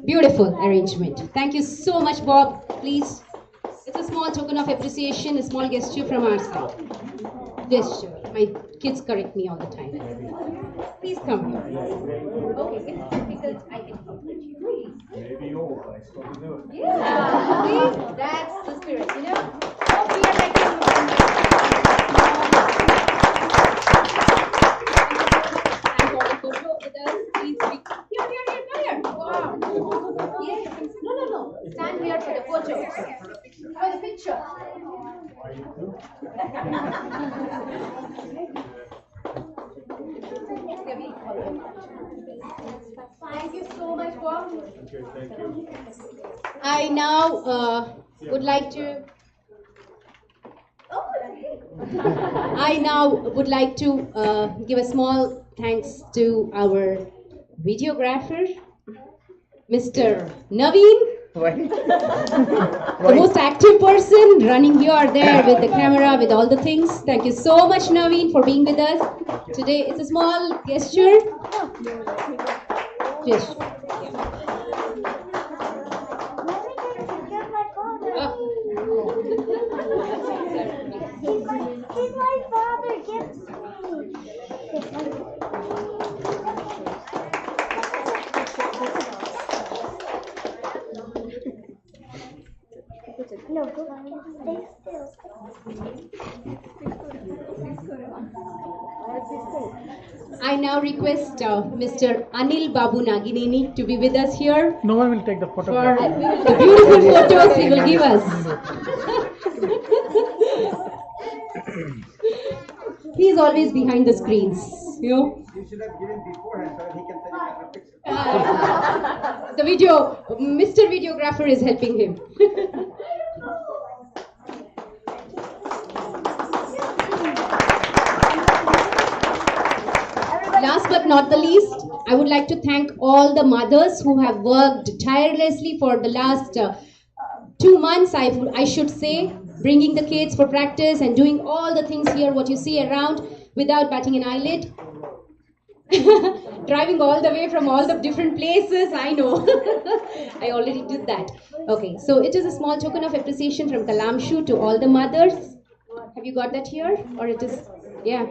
[SPEAKER 8] Beautiful arrangement. Thank you so much, Bob. Please, it's a small token of appreciation, a small gesture from our side. Gesture. My kids correct me all the time. Please come here. Okay, it's difficult. I can comfort you. Please.
[SPEAKER 12] Maybe your voice will do it.
[SPEAKER 8] Yeah, see? That's the spirit, you know? Oh, we are ready. And for the photo with us, please speak. Here. Wow. Yes. No. Stand here for the photo. For the picture. Thank you so much, Bob. I now would like to give a small thanks to our videographer, Mr. Naveen. The most active person running here or there with the camera, with all the things. Thank you so much, Naveen, for being with us. Today it's a small gesture.
[SPEAKER 4] He's my father. Give me. No, go stay still.
[SPEAKER 8] I now request Mr. Anil Babu Nagineni to be with us here.
[SPEAKER 12] No one will take the photo.
[SPEAKER 8] For the beautiful photos he will give us. He is always behind the screens, you know.
[SPEAKER 2] You should have given beforehand so that he can take a picture.
[SPEAKER 8] Mr. Videographer is helping him. Last but not the least, I would like to thank all the mothers who have worked tirelessly for the last 2 months, I should say, bringing the kids for practice and doing all the things here, what you see around, without batting an eyelid. Driving all the way from all the different places, I know. I already did that. Okay, so it is a small token of appreciation from Kalamshu to all the mothers. Have you got that here? Or it is, yeah.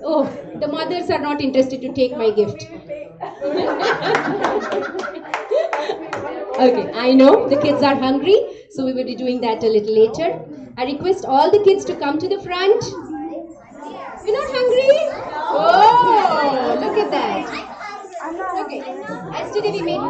[SPEAKER 8] Oh, the mothers are not interested to take my gift. Okay, I know the kids are hungry, so we will be doing that a little later. I request all the kids to come to the front. You're not hungry? Oh, look at that. Okay, yesterday we made...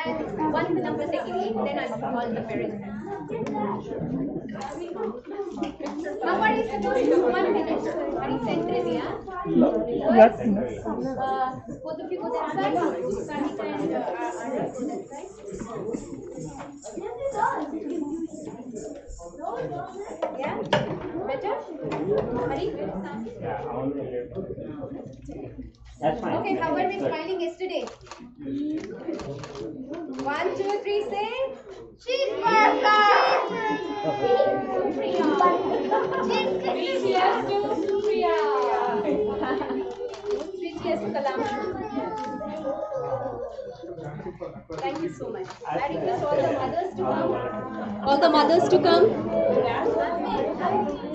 [SPEAKER 8] And once the numbers are given, then I'll call the parents. How are you supposed to 1 minute? Are you central, yeah? Both of you go that side. Sarika and Arif go that side. Yeah? Better? Arif?
[SPEAKER 12] That's fine.
[SPEAKER 8] Okay, how were we smiling yesterday? 1, 2, 3, say. She's perfect! Three cheers to Priya! 3 cheers to Kalamshu. Thank you so much. I request all the mothers to come. All the mothers to come.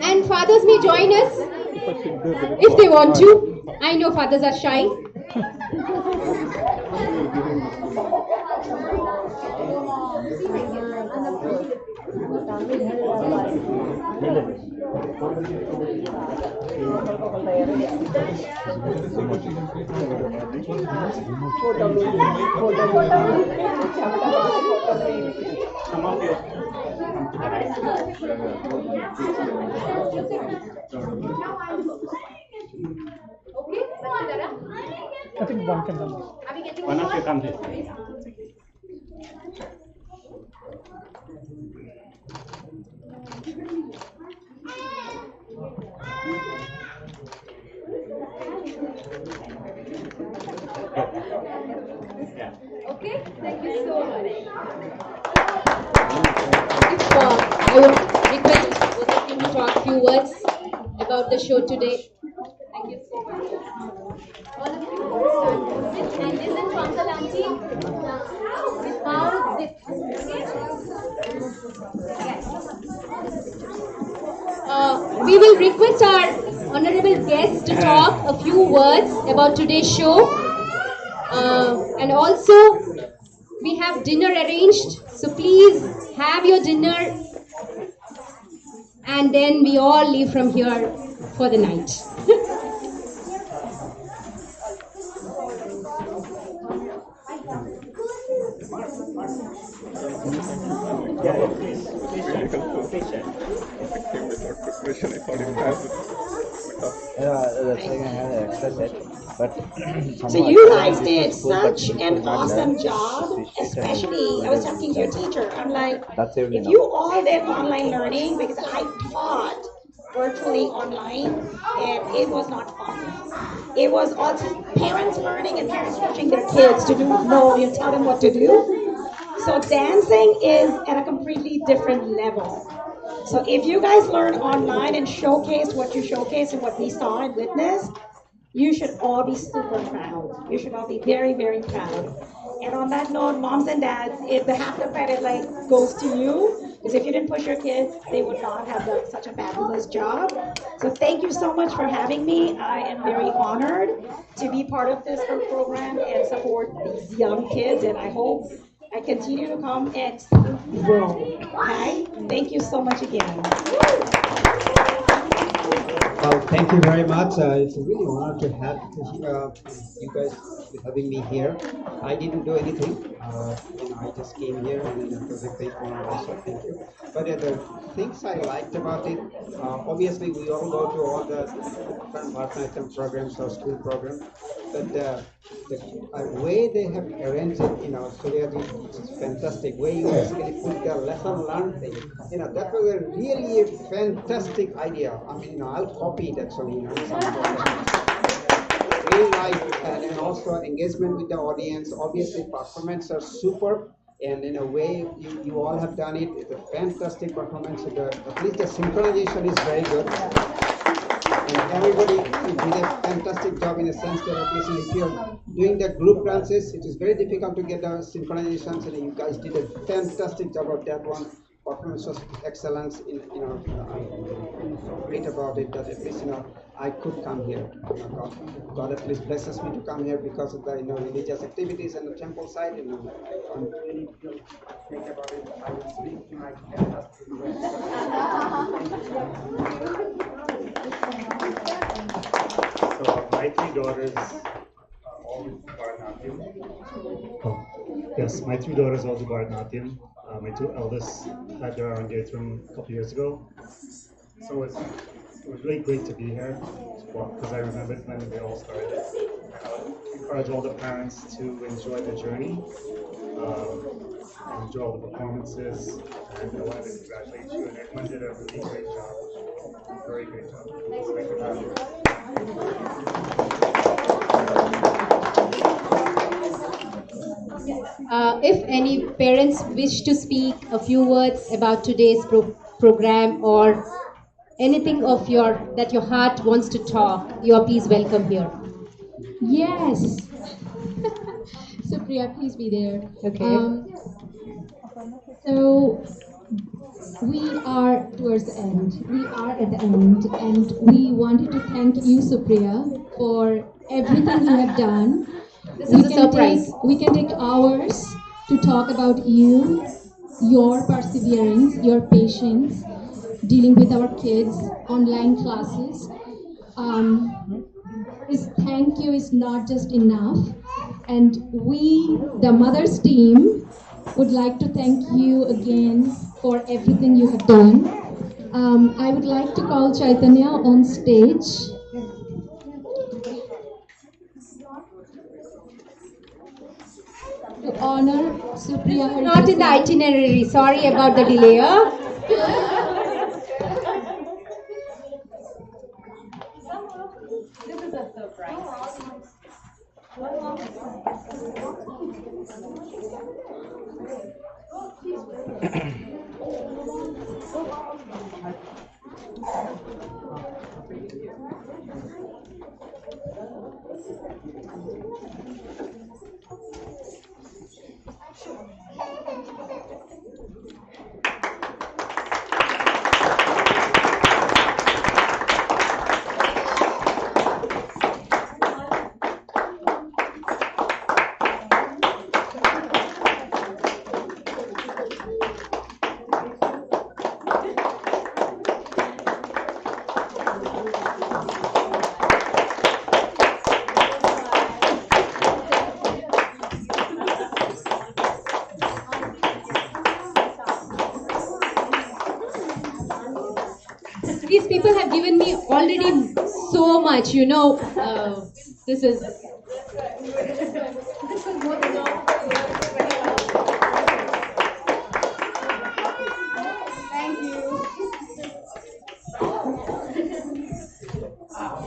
[SPEAKER 8] And fathers may join us if they want to. I know fathers are shy.
[SPEAKER 12] I think one can come. One of you come here.
[SPEAKER 8] Okay, thank you so much. I would request both of you to talk a few words about the show today. Thank you so much. All of you sit and listen to Uncle Auntie without zips. Okay? We will request our honorable guests to talk a few words about today's show. And also, we have dinner arranged, so please have your dinner and then we all leave from here for the night.
[SPEAKER 13] So you guys did such an awesome job, especially I was talking to your teacher. I'm like, if you all did online learning, because I taught virtually online and it was not fun. It was also parents learning and parents teaching their kids to you tell them what to do. So dancing is at a completely different level. So if you guys learn online and showcase what you showcase and what we saw and witnessed, you should all be super proud. You should all be very, very proud. And on that note, moms and dads, if the half the credit goes to you, because if you didn't push your kids, they would not have done such a fabulous job. So thank you so much for having me. I am very honored to be part of this program and support these young kids. And I hope I continue to come and grow. Okay? Thank you so much again.
[SPEAKER 2] Well, thank you very much. It's a really honor to have you guys having me here. I didn't do anything. I just came here and it was a great honor also. Thank you. But the things I liked about it, obviously we all go to all the different Bharatanatyam programs or school programs, but the way they have arranged it, Suryaji, it's fantastic. Way you basically put the lesson learned thing, that was a really a fantastic idea. I mean, I'll copy it actually, really like, and also engagement with the audience. Obviously, performance are superb. And in a way, you all have done it. It's a fantastic performance. At least the synchronization is very good. And everybody did a fantastic job in a sense that at least if you're doing the group dances, it is very difficult to get the synchronizations, and you guys did a fantastic job of that one. Performance was excellence. I'm so great about it that at least I could come here. God at least blesses me to come here because of the religious activities and the temple side. I'm really think about it. I will speak to my fantastic
[SPEAKER 12] So my three daughters all do Bharatanatyam. Yes, my three daughters all do Bharatanatyam. My two eldest had their engagement a couple years ago. So it was really great to be here because I remembered when they all started. I would encourage all the parents to enjoy the journey, enjoy all the performances, and I wanted to congratulate you. And everyone did a really great job. Very great job. Thank you very much.
[SPEAKER 8] If any parents wish to speak a few words about today's program or anything of that your heart wants to talk, you are please welcome here.
[SPEAKER 11] Yes. Supriya, please be there.
[SPEAKER 8] Okay.
[SPEAKER 11] So we are towards the end. We are at the end, and we wanted to thank you, Supriya, for everything you have done.
[SPEAKER 8] This is a surprise.
[SPEAKER 11] We can take hours to talk about you, your perseverance, your patience, dealing with our kids, online classes. This thank you is not just enough. And we, the Mothers team, would like to thank you again for everything you have done. I would like to call Chaitanya on stage. To honor Supriya Hariprasad.
[SPEAKER 8] Not in the itinerary. Sorry about the delay.
[SPEAKER 1] This is a surprise.
[SPEAKER 8] These people have given me already so much, this is more than enough.
[SPEAKER 1] Thank you.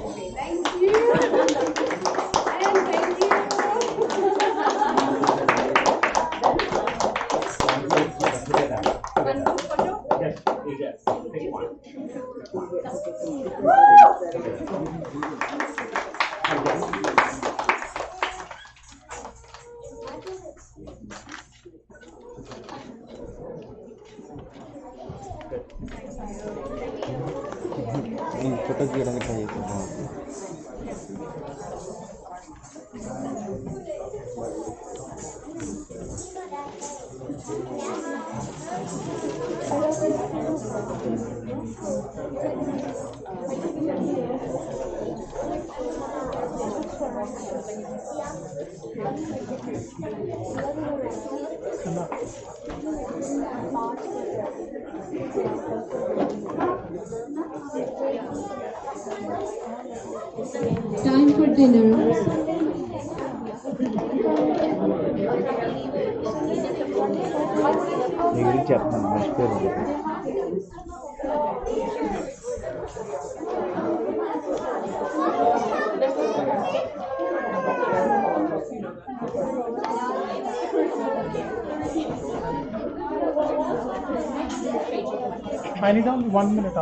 [SPEAKER 1] Okay, thank you. And thank you.
[SPEAKER 12] Yes, take one.
[SPEAKER 14] छोटा कीड़ा दिखाइए
[SPEAKER 11] Time for dinner.
[SPEAKER 14] నీ గురించి చెప్తాను మర్చిపోయింది.
[SPEAKER 15] I need only 1 minute.